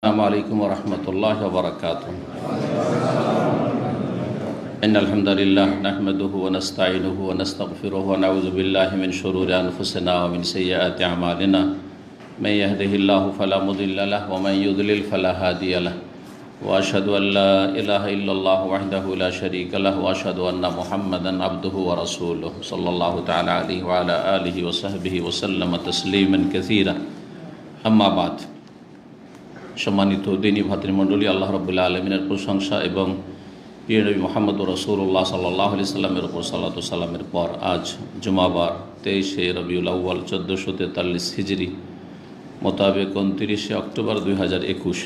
السلام عليكم ورحمة الله وبركاته. إن الحمد لله نحمده ونستعينه ونستغفره ونعوذ بالله من شرور أنفسنا ومن سيئات أعمالنا. من يهده الله فلا مضل له ومن يضلل فلا هادي له. وأشهد أن لا إله إلا الله وحده لا شريك له وأشهد أن محمدا عبده ورسوله صلى الله تعالى عليه وعلى آله وصحبه وسلم تسليما كثيرا. أما بعد. সম্মানিত দিনী ভাতৃমণ্ডলী, আল্লাহ রাব্বুল আলামিনের প্রশংসা এবং প্রিয় নবী মুহাম্মদ রাসূলুল্লাহ সাল্লাল্লাহু আলাইহি সাল্লামের উপর সালাতু সালামের পর আজ জুমাবার 23শে রবিউল আউয়াল 1443 হিজরি মোতাবেক 29শে অক্টোবর 2021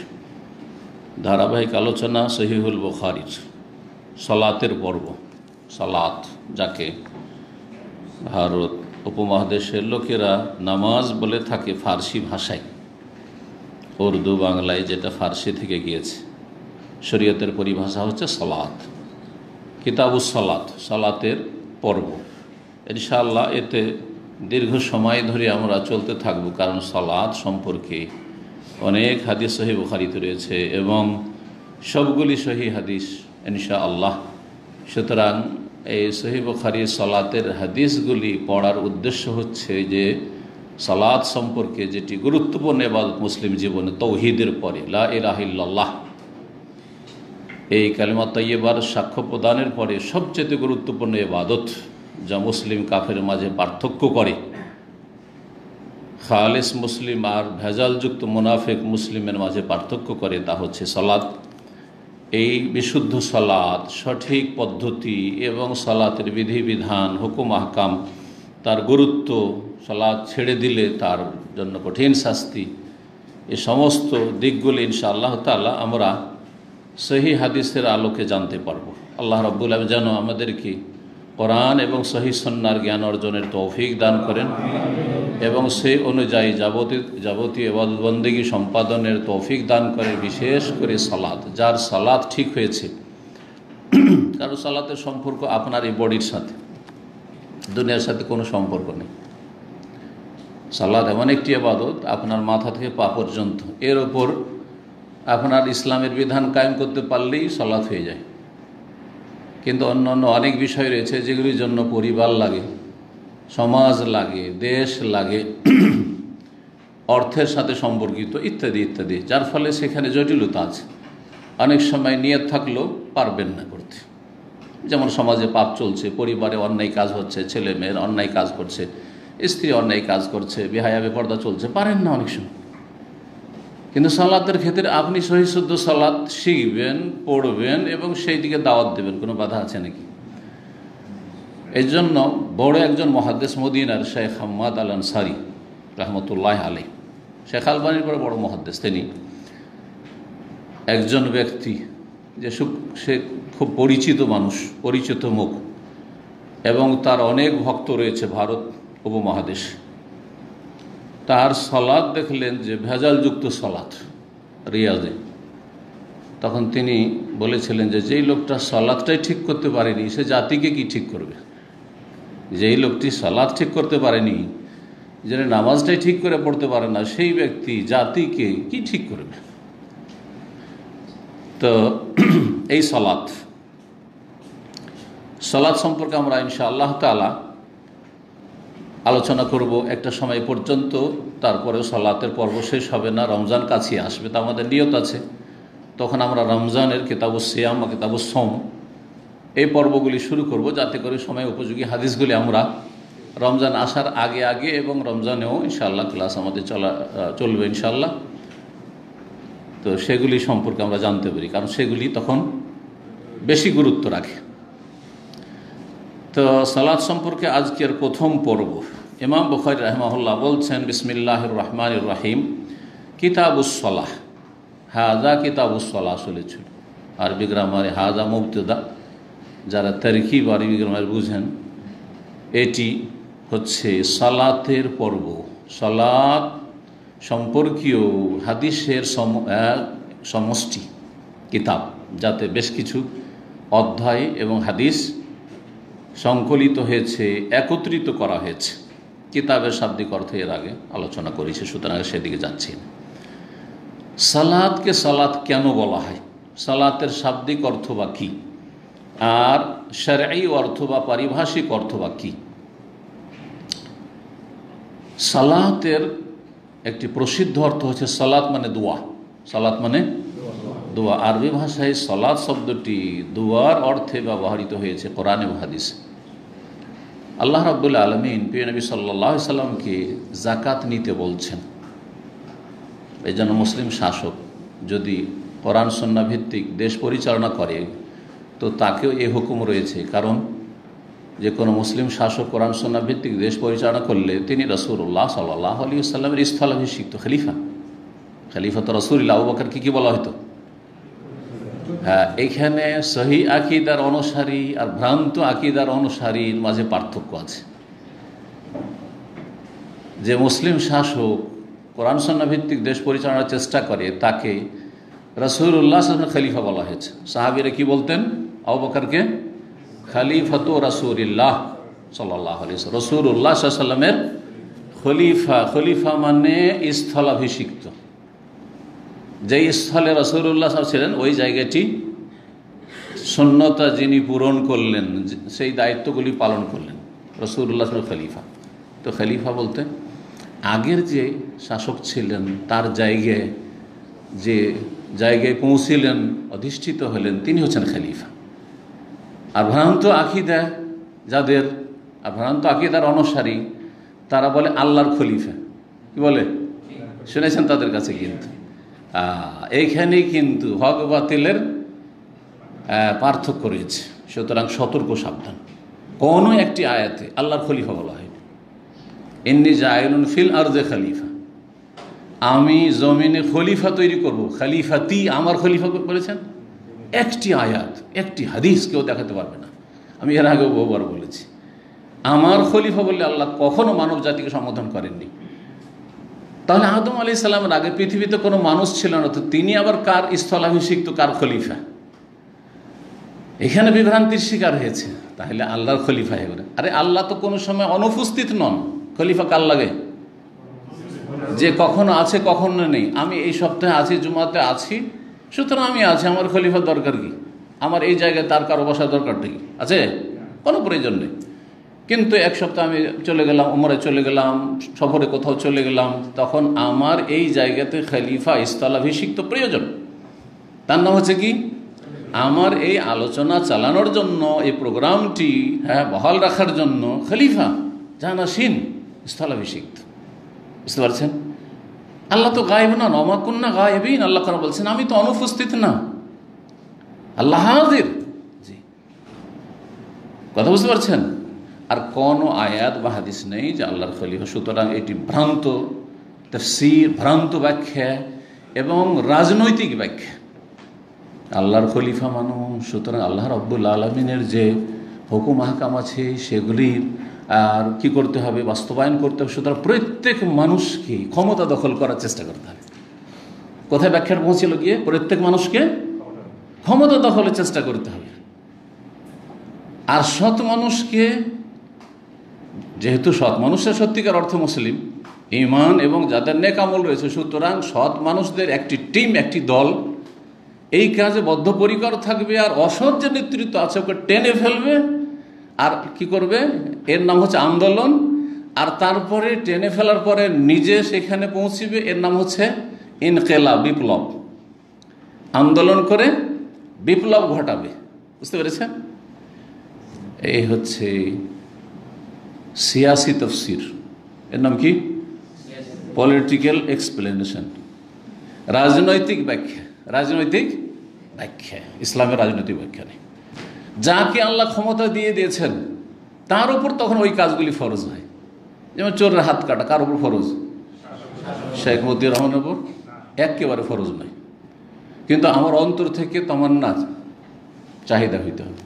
ধারাবাহিক আলোচনা সহিহুল বুখারীর সালাতের পর্ব। সালাত যাকে ভারত উপমহাদেশের লোকেরা নামাজ বলে থাকে ফার্সি ভাষায়, উর্দু বাংলায় যেটা ফার্সি থেকে গিয়েছে, শরীয়তের পরিভাষা হচ্ছে সালাত। কিতাবুস সালাত, সালাতের পর্ব। ইনশাআল্লাহ এতে দীর্ঘ সময় ধরে আমরা চলতে থাকব, কারণ সালাত সম্পর্কে অনেক হাদিস সহিহ বুখারীতে রয়েছে এবং সবগুলি সহিহ হাদিস ইনশাআল্লাহ। সুতরাং এই সহিহ বুখারীর সালাতের হাদিসগুলি পড়ার উদ্দেশ্য হচ্ছে যে সালাত সম্পর্কে যেটি গুরুত্বপূর্ণ ইবাদত মুসলিম জীবনে তাওহীদের পরে লা ইলাহা ইল্লাল্লাহ এই কালিমা তাইয়্যিবার সাক্ষ্য প্রদানের পরে সবচেয়ে গুরুত্বপূর্ণ ইবাদত, যা মুসলিম কাফের মাঝে পার্থক্য করে খালিস মুসলিম আর ভেজালযুক্ত মুনাফিক মুসলিমের মাঝে পার্থক্য করে, তা হচ্ছে সালাত। এই বিশুদ্ধ সালাত, সঠিক পদ্ধতি এবং সালাতের বিধিবিধান, হুকুম আহকাম, তার গুরুত্ব, সালাত ছেড়ে দিলে তার জন্য কঠিন শাস্তি, এ সমস্ত দিকগুলি ইনশাআল্লাহ তাআলা আমরা সহিহ হাদিসের আলোকে জানতে পারব। আল্লাহ রাব্বুল আলামিন যেন আমাদেরকে কোরআন এবং সহিহ সুন্নাহর জ্ঞান অর্জনের তৌফিক দান করেন এবং সেই অনুযায়ী যাবতীয় ইবাদত বন্দেগী সম্পাদনের তৌফিক দান করেন। বিশেষ করে সালাত, যার সালাত ঠিক হয়েছে, কারণ সালাতের সম্পর্ক আপনার এই বডির সাথে, দুনিয়ার সাথে কোনো সম্পর্ক নেই। সালাত এমন একটি ইবাদত, আপনার মাথা থেকে পা পর্যন্ত এর ওপর আপনার ইসলামের বিধান কায়েম করতে পারলেই সালাত হয়ে যায়। কিন্তু অন্য অন্য অনেক বিষয় রয়েছে যেগুলির জন্য পরিবার লাগে, সমাজ লাগে, দেশ লাগে, অর্থের সাথে সম্পর্কিত ইত্যাদি ইত্যাদি, যার ফলে সেখানে জটিলতা আছে। অনেক সময় নিয়ত থাকলেও পারবেন না করতে। যেমন সমাজে পাপ চলছে, পরিবারে অন্যায় কাজ হচ্ছে, ছেলে মেয়ের অন্যায় কাজ করছে, স্ত্রী অন্যায় কাজ করছে, বেহায়া বেপর্দা চলছে, পারেন না অনেক সময়। কিন্তু সালাতের ক্ষেত্রে আপনি সহিশুদ্ধ সালাত শিখবেন, পড়বেন এবং সেই দিকে দাওয়াত দেবেন, কোনো বাধা আছে নাকি? এই জন্য বড় একজন মুহাদ্দিস মদিনার শেখ হাম্মাদ আল আনসারী রাহমাতুল্লাহ আলাইহ, শেখ আলবানীর পরে বড় মুহাদ্দিস, তিনি একজন ব্যক্তি যে সে খুব পরিচিত মানুষ, পরিচিত মুখ, এবং তার অনেক ভক্ত রয়েছে ভারত উপমহাদেশ। তার সালাত দেখলেন যে ভেজালযুক্ত সালাত রিয়াজে, তখন তিনি বলেছিলেন যে যেই লোকটা সালাতটাই ঠিক করতে পারেনি, সে জাতিকে কি ঠিক করবে? যেই লোকটি সালাত ঠিক করতে পারেনি, যে নামাজটাই ঠিক করে পড়তে পারে না, সেই ব্যক্তি জাতিকে কি ঠিক করবে? তো এই সালাত সম্পর্কে আমরা ইনশাআল্লাহ তাআলা আলোচনা করব একটা সময় পর্যন্ত। তারপরেও সালাতের পর্ব শেষ হবে না, রমজান কাছে আসবে, তা আমাদের নিয়ত আছে। তখন আমরা রমজানের কিতাবুস সিয়াম বা কিতাবুস সওম এই পর্বগুলি শুরু করব, যাতে করে সময় উপযোগী হাদিসগুলি আমরা রমজান আসার আগে আগে এবং রমজানেও ইনশাআল্লাহ ক্লাস আমাদের চলবে ইনশাআল্লাহ। তো সেগুলি সম্পর্কে আমরা জানতে পারি, কারণ সেগুলি তখন বেশি গুরুত্ব রাখে। তো সালাত সম্পর্কে আজকের প্রথম পর্ব, ইমাম বুখারী রাহিমাহুল্লাহ বলছেন, বিসমিল্লাহির রহমানির রহিম, কিতাবুস সালাহ। হাজা কিতাবুস সালাহ আসলে ছিল আরবি গ্রামারে হাজা মুবতাদা, যারা তারকিব আরবি গ্রামার বুঝেন, এটি হচ্ছে সালাতের পর্ব। সালাত সম্পর্কীয় হাদিসের সমষ্টি কিতাব, যাতে বেশ কিছু অধ্যায় এবং হাদিস সংকলিত হয়েছে, একত্রিত করা হয়েছে। কিতাবের শাব্দিক অর্থ এর আগে আলোচনা করেছি, সুতরাং সেদিকে যাচ্ছি। সালাতকে সালাত কেন বলা হয়, সালাতের শাব্দিক অর্থ বা কী, আর শরঈ অর্থ বা পারিভাষিক অর্থ বা কী। সালাতের একটি প্রসিদ্ধ অর্থ হচ্ছে সালাত মানে দোয়া। সালাত মানে দোয়া। আরবি ভাষায় সালাত শব্দটি দোয়ার অর্থে ব্যবহৃত হয়েছে কোরআনে ও হাদিসে। আল্লাহ রাব্বুল আলামিন প্রিয় নবী সাল্লাল্লাহু আলাইহি সাল্লামকে যাকাত নিতে বলছেন। এই জন্য মুসলিম শাসক যদি কোরআন সুন্নাহ ভিত্তিক দেশ পরিচালনা করে তো তাকেও এই হুকুম রয়েছে, কারণ যে কোনো মুসলিম শাসক কোরআন সুন্নাহ ভিত্তিক দেশ পরিচালনা করলে তিনি রাসূলুল্লাহ সাল্লাল্লাহু আলাইহি ওয়াসাল্লামের স্থলাভিষিক্ত খলিফা। খলিফা তো রাসূলুল্লাহ আবু বকরকে কি বলা হতো? হ্যাঁ, এইখানে সহি আকীদার অনুসারী আর ভ্রান্ত আকীদার অনুসারীর মাঝে পার্থক্য আছে। যে মুসলিম শাসক কোরআন সুন্নাহ ভিত্তিক দেশ পরিচালনার চেষ্টা করে তাকে রাসূলুল্লাহ সাল্লাল্লাহু আলাইহি ওয়াসাল্লাম খলিফা বলা হয়েছে। সাহাবীরা কি বলতেন? আবু বকরকে খলিফাতু রাসূলিল্লাহ সাল্লাল্লাহু আলাইহি ওয়াসাল্লাম, রাসূলুল্লাহ সাল্লাল্লাহু আলাইহি ওয়াসাল্লামের খলিফা। খলিফা মানে স্থলাভিষিক্ত। যেই স্থলে রাসূলুল্লাহ সাল্লাল্লাহু আলাইহি ওয়াসাল্লাম ছিলেন ওই জায়গাটি সুন্নতা যিনি পূরণ করলেন, সেই দায়িত্বগুলি পালন করলেন, রাসূলুল্লাহ সাল্লাল্লাহু আলাইহি ওয়াসাল্লাম খলিফা। তো খলিফা বলতে আগের যে শাসক ছিলেন তার জায়গায় যে জায়গায় পৌঁছিলেন, অধিষ্ঠিত হলেন, তিনি হচ্ছেন খলিফা। আর ভ্রান্ত আকীদা যাদের, আর ভ্রান্ত আকীদার অনুসারী তারা বলে আল্লাহর খলিফা। কি বলে? শুনেছেন তাদের কাছে? কিন্তু এইখানেই কিন্তু হক বাতিলের পার্থক্য রয়েছে। সুতরাং সতর্ক, সাবধান। কোনো একটি আয়াতে আল্লাহর খলিফা বলা হয়নি। ইন্নী জাইলুন ফিল আরদে খলিফা, আমি জমিনে খলিফা তৈরি করব। খলিফাতি, আমার খলিফা বলেছেন? একটি আয়াত, একটি হাদিস কেউ দেখাতে পারবে না। আমি এর আগেও বহুবার বলেছি, আমার খলিফা বললে আল্লাহ কখনো মানব জাতিকে সম্বোধন করেননি। তাহলে আদম আলাইহিস সালামের আগে পৃথিবীতে কোনো মানুষ ছিল না, তো তিনি আবার কার স্থলাভিষিক্ত, কার খলিফা? এখানে বিভ্রান্তির শিকার হয়েছে। তাহলে আল্লাহর খলিফা এবারে, আরে আল্লাহ তো কোনো সময় অনুপস্থিত নন। খলিফা কার লাগে? যে কখনো আছে কখনো নেই। আমি এই সপ্তাহে আছি, জুমাতে আছি, সুতরাং আমি আছি, আমার খলিফার দরকার কি? আমার এই জায়গায় তার কারো বসার দরকারটা কি আছে? কোনো প্রয়োজন নেই। কিন্তু এক সপ্তাহ আমি চলে গেলাম, উমরে চলে গেলাম, সফরে কোথাও চলে গেলাম, তখন আমার এই জায়গাতে খলিফা স্থলাভিষিক্ত প্রয়োজন। তার নাম হচ্ছে কি? আমার এই আলোচনা চালানোর জন্য, এই প্রোগ্রামটি বহাল রাখার জন্য খলিফা জানাসীন, স্থলাভিষিক্ত। বুঝতে পারছেন? আল্লাহ তো গায়েব না, ওমা কুন্না গায়েবিন। আল্লাহ তাআলা বলছেন আমি তো অনুপস্থিত না, আল্লাহ হাজির। জি, কথা বুঝতে পারছেন? আর কোনো আয়াত বা হাদিস নেই যে আল্লাহর খলিফা। সুতরাং এটি ভ্রান্ত তাফসীর, ভ্রান্ত ব্যাখ্যা এবং রাজনৈতিক ব্যাখ্যা। আল্লাহর খলিফা মানুষ, সুতরাং আল্লাহ রাব্বুল আলামিনের যে হুকুম আহকাম আছে সেগুলির আর কি করতে হবে? বাস্তবায়ন করতে হবে। সুতরাং প্রত্যেক মানুষকে ক্ষমতা দখল করার চেষ্টা করতে হবে। কোথায় ব্যাখ্যার পৌঁছিল গিয়ে? প্রত্যেক মানুষকে ক্ষমতা দখলের চেষ্টা করতে হবে। আর সৎ মানুষকে, যেহেতু সৎ মানুষের সত্যিকার অর্থে মুসলিম, ঈমান এবং যাদের নেক আমল রয়েছে, সুতরাং সৎ মানুষদের একটি টিম, একটি দল এই কাজে বদ্ধপরিকর থাকবে। আর অসৎ যে নেতৃত্ব আছে ওকে টেনে ফেলবে। আর কি করবে? এর নাম হচ্ছে আন্দোলন। আর তারপরে টেনে ফেলার পরে নিজে সেখানে পৌঁছিবে, এর নাম হচ্ছে ইনকিলাব, বিপ্লব। আন্দোলন করে বিপ্লব ঘটাবে। বুঝতে পেরেছেন? এই হচ্ছে সিয়াসি তফসির। এর নাম কি? পলিটিক্যাল এক্সপ্লেনেশন, রাজনৈতিক ব্যাখ্যা। রাজনৈতিক ব্যাখ্যা, ইসলামের রাজনৈতিক ব্যাখ্যা নেই। যাকে আল্লাহ ক্ষমতা দিয়ে দিয়েছেন তার উপর তখন ওই কাজগুলি ফরজ হয়। যেমন চোরের হাত কাটা কার উপর ফরজ? শেখ মুজিবুর রহমানের উপর একেবারে ফরজ নয়। কিন্তু আমার অন্তর থেকে তামান্না, চাহিদা হইতে হবে।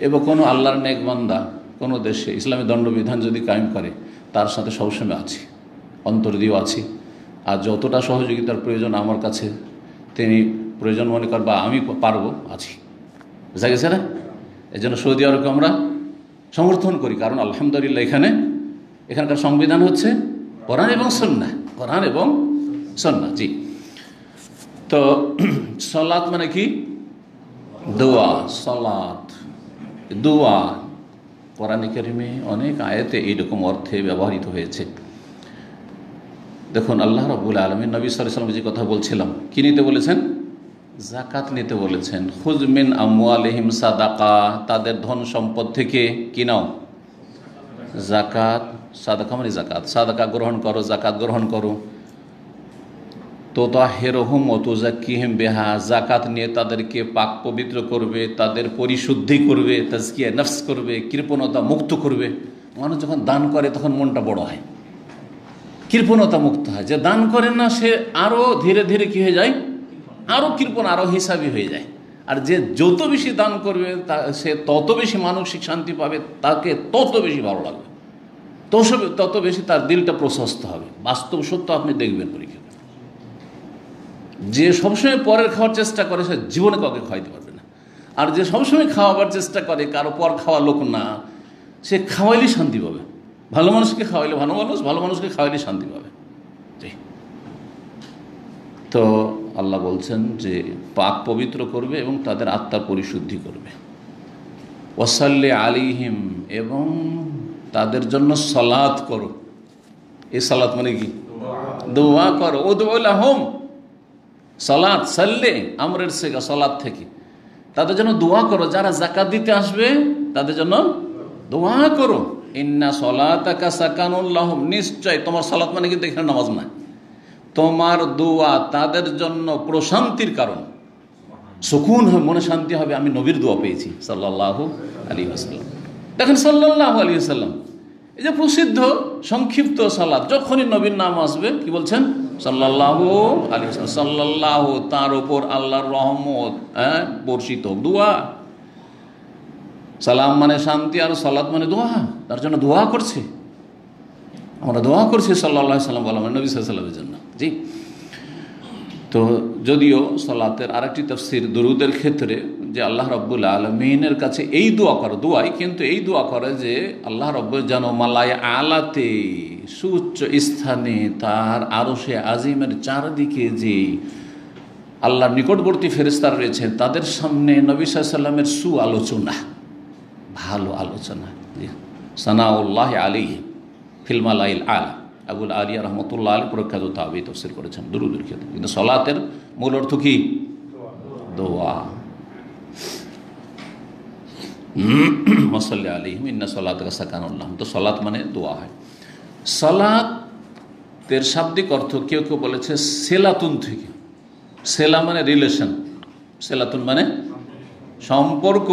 এবং কোনো আল্লাহর নেক বান্দা কোনো দেশে ইসলামী দণ্ডবিধান যদি কায়েম করে তার সাথে সবসময় আছি, অন্তর দিয়েও আছি। আর যতটা সহযোগিতার প্রয়োজন আমার কাছে তিনি প্রয়োজন মনে কর বা আমি পারবো, আছি। বুঝা গেছে না? এই জন্য সৌদি আরবকে আমরা সমর্থন করি, কারণ আলহামদুলিল্লাহ এখানকার সংবিধান হচ্ছে কোরআন এবং সুন্নাহ, কোরআন এবং সুন্নাহ। জি, তো সালাত মানে কি? দোয়া। সালাত দোয়া কোরআনে কারিমে অনেক আয়াতে এইরকম অর্থে ব্যবহৃত হয়েছে। দেখুন আল্লাহ রাব্বুল আলামিন নবী সাল্লাল্লাহু আলাইহি ওয়াসাল্লাম যে কথা বলছিলাম, কি নিতে বলেছেন? যাকাত নিতে বলেছেন। খুয মিন আমওয়ালিহিম সাদাকা, তাদের ধন সম্পদ থেকে কি নাও? যাকাত। সাদাকা মানে যাকাত। সাদাকা গ্রহণ করো, যাকাত গ্রহণ করো। তুতাহিরুহুম ওয়া তুযাক্কিহিম বিহা, যাকাত নিয়ে তাদেরকে পাক পবিত্র করবে, তাদের পরিশুদ্ধি করবে, তাজকিয়া নফস করবে, কৃপণতা মুক্ত করবে। মানুষ যখন দান করে তখন মনটা বড় হয়, কৃপণতা মুক্ত হয়। যে দান করে না সে আরও ধীরে ধীরে কী হয়ে যায়? আরও কৃপণ, আরও হিসাবি হয়ে যায়। আর যে যত বেশি দান করবে সে তত বেশি মানসিক শান্তি পাবে, তাকে তত বেশি ভালো লাগবে, তত বেশি তার দিলটা প্রশস্ত হবে। বাস্তব সত্য আপনি দেখবেন পরীক্ষা। যে সবসময় পরের খাওয়ার চেষ্টা করে সে জীবনে কাউকে খাওয়াইতে পারবে না। আর যে সবসময় খাওয়াবার চেষ্টা করে, কারো পর খাওয়া লোক না, সে খাওয়াইলে শান্তি পাবে। ভালো মানুষকে খাওয়াইলে ভালো মানুষ, ভালো মানুষকে খাওয়াইলে শান্তি পাবে। তো আল্লাহ বলছেন যে পাক পবিত্র করবে এবং তাদের আত্মার পরিশুদ্ধি করবে। ওয়াসাল্লি আলাইহিম, এবং তাদের জন্য সালাত করো। এই সালাত মানে কি? দোয়া করো। উদউ লাহুম, সালাত সাল্লে আমরের সেগা সালাত থেকে, তাদের জন্য দোয়া করো। যারা যাকাত দিতে আসবে তাদের জন্য দোয়া করো। ইন্না সলাতাকা সাকানুল লাহুম, নিশ্চয় তোমার সালাত মানে কিন্তু এখানে নামাজ না, তোমার দোয়া তাদের জন্য প্রশান্তির কারণ, সুকুন হয়, মনে শান্তি হবে। আমি নবীর দোয়া পেয়েছি সাল্লাল্লাহু আলাইহি ওয়াসাল্লাম। দেখেন সাল্লাল্লাহু আলাইহি ওয়াসাল্লাম, এই যে প্রসিদ্ধ সংক্ষিপ্ত সালাত, যখনই নবীর নাম আসবে কি বলছেন? সাল্লাল্লাহু আলাইহি ওয়াসাল্লাম। সাল্লাল্লাহু, তার উপর আল্লাহর রহমত বর্ষিত। দোয়া, সালাম মানে শান্তি আর সালাত মানে দোয়া। তার জন্য দোয়া করছে, আমরা দোয়া করছি সাল্লাল্লাহু আলাইহি ওয়াসাল্লাম বলা মানে নবী সাল্লাল্লাহু আলাইহি ওয়াসাল্লামের জন্য। জি, তো যদিও সালাতের আরেকটি তাফসীর দুরুদের ক্ষেত্রে যে আল্লাহ রাব্বুল আলামিনের কাছে এই দোয়া করে, দোয়াই কিন্তু এই দোয়া করে যে আল্লাহ রাব্বুল যেন মালায়ে আলাতে, সুউচ্চ স্থানে তার আরশে আজিমের চারদিকে যে আল্লাহর নিকটবর্তী ফেরেশতারা রয়েছেন তাদের সামনে নবী সাল্লাল্লাহু আলাইহি ওয়াসাল্লামের সুআলোচনা, ভালো আলোচনা, সানাউল্লাহ আলাইহি ফিল মালাইল আলা। আবুল আলিয়া রহমতুল্লাহ আলী প্রখ্যাত তাবী তাফসীর করেছেন দুরূদের ক্ষেত্রে। কিন্তু সালাতের মূল অর্থ কি? দোয়া। ওয়াসাল্লি আলাইহিম ইন্না সলাতাকা সাকানুল লাহুম। তো সালাত মানে দোয়া হয়। সালাতের শাব্দিক অর্থ কেউ কেউ বলেছে সেলাতুন থেকে। সেলা মানে রিলেশন, সেলাতুন মানে সম্পর্ক।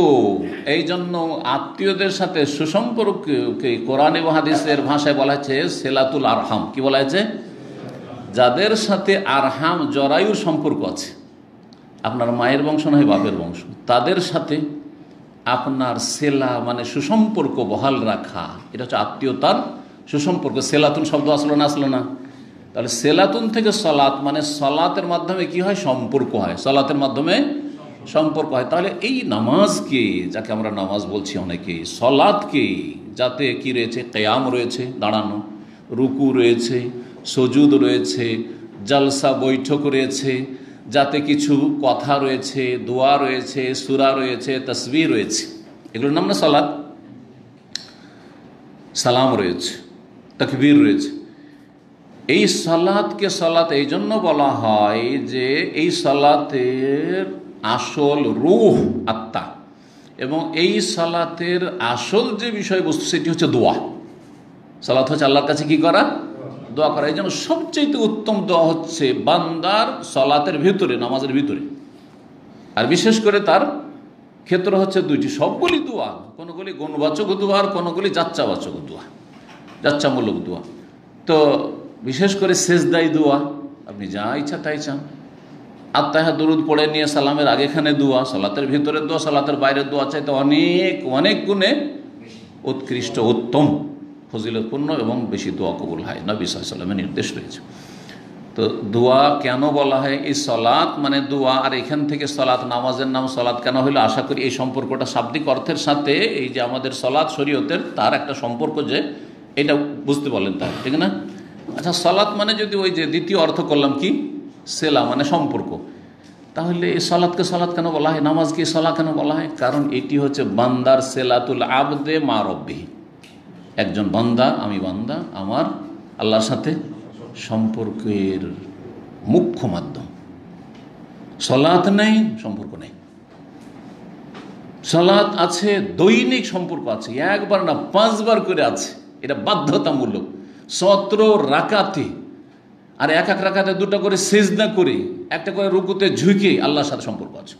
এই জন্য আত্মীয়দের সাথে সুসম্পর্ককে কোরআন এবং হাদিসের ভাষায় বলা হয়েছে সেলাতুল আরহাম। কি বলা হয়েছে? যাদের সাথে আরহাম জরায়ুর সম্পর্ক আছে, আপনার মায়ের বংশ নয় বাপের বংশ, তাদের সাথে আপনার সেলা মানে সুসম্পর্ক বহাল রাখা, এটা হচ্ছে আত্মীয়তার সুসম্পর্ক। সেলাতুন শব্দ আসলো না? আসলো না? তাহলে সেলাতুন থেকে সলাত মানে সলাতের মাধ্যমে কি হয়? সম্পর্ক হয়, সলাতের মাধ্যমে সম্পর্ক হয়। তাহলে এই নামাজকে, যাকে আমরা নামাজ বলছি অনেকে, সলাতকে, যাতে কি রয়েছে? কিয়াম রয়েছে, দাঁড়ানো, রুকু রয়েছে, সুজুদ রয়েছে, জালসা বৈঠক রয়েছে, যাতে কিছু কথা রয়েছে, দোয়া রয়েছে, সূরা রয়েছে, তাসবিহ রয়েছে, এগুলোর নাম না সালাত। সালাম রয়েছে, তাকবীর রয়েছে। এই সালাতকে সালাত এই জন্য বলা হয় যে এই সালাতের আসল রূহ আত্মা, এবং এই সালাতের আসল যে বিষয়বস্তু সেটি হচ্ছে দোয়া। সালাত হচ্ছে আল্লাহর কাছে কি করা? দোয়া করা। এই জন্য সবচেয়ে উত্তম দোয়া হচ্ছে বান্দার সালাতের ভিতরে, নামাজের ভিতরে, আর বিশেষ করে তার ক্ষেত্র হচ্ছে দুইটি। সবগুলি দোয়া, কোনগুলি গুণবাচক দোয়া আর কোনগুলি যাচ্চাবাচক দোয়া, যাচ্চামূলক দোয়া। তো বিশেষ করে সেজদাই দোয়া, আপনি যা ইচ্ছা তাই চান। আত্মাহা দরুদ পড়ে নিয়ে সালামের আগেখানে দোয়া, সালাতের ভিতরের দোয়া, সালাতের বাইরের দোয়া চাইতে অনেক অনেক গুণে উৎকৃষ্ট, উত্তম, ফজিলতপূর্ণ এবং বেশি দোয়া কবুল হয়। নবী সাল্লাল্লাহু আলাইহি ওয়াসাল্লামের নির্দেশ রয়েছে। তো দোয়া কেন বলা হয়? এই সলাত মানে দোয়া, আর এখান থেকে সলাত, নামাজের নাম সলাত কেন হলো? আশা করি এই সম্পর্কটা শাব্দিক অর্থের সাথে এই যে আমাদের সলাত শরীয়তের, তার একটা সম্পর্ক, যে এটা বুঝতে বলেন তার, ঠিক না? আচ্ছা, সলাত মানে যদি ওই যে দ্বিতীয় অর্থ করলাম কি? সেলা মানে সম্পর্ক, তাহলে এই সালাতকে সালাত কেন বলা হয়, নামাজকে সালাত কেন বলা হয়? কারণ এটি হচ্ছে বান্দার সেলাতুল আবদে মা রব্বিহি। একজন বান্দা, আমি বান্দা, আমার আল্লাহর সাথে সম্পর্কের মুখ্য মাধ্যম। সালাত নেই, সম্পর্ক নেই। সালাত আছে, দৈনিক সম্পর্ক আছে, একবার না 5 বার করে আছে, এটা বাধ্যতামূলক। 17 রাকাতে, আর এক এক রাকাতে 2টা করে সিজদা করে, একটা করে রুকুতে ঝুঁকে আল্লাহর সাথে সম্পর্ক আছে।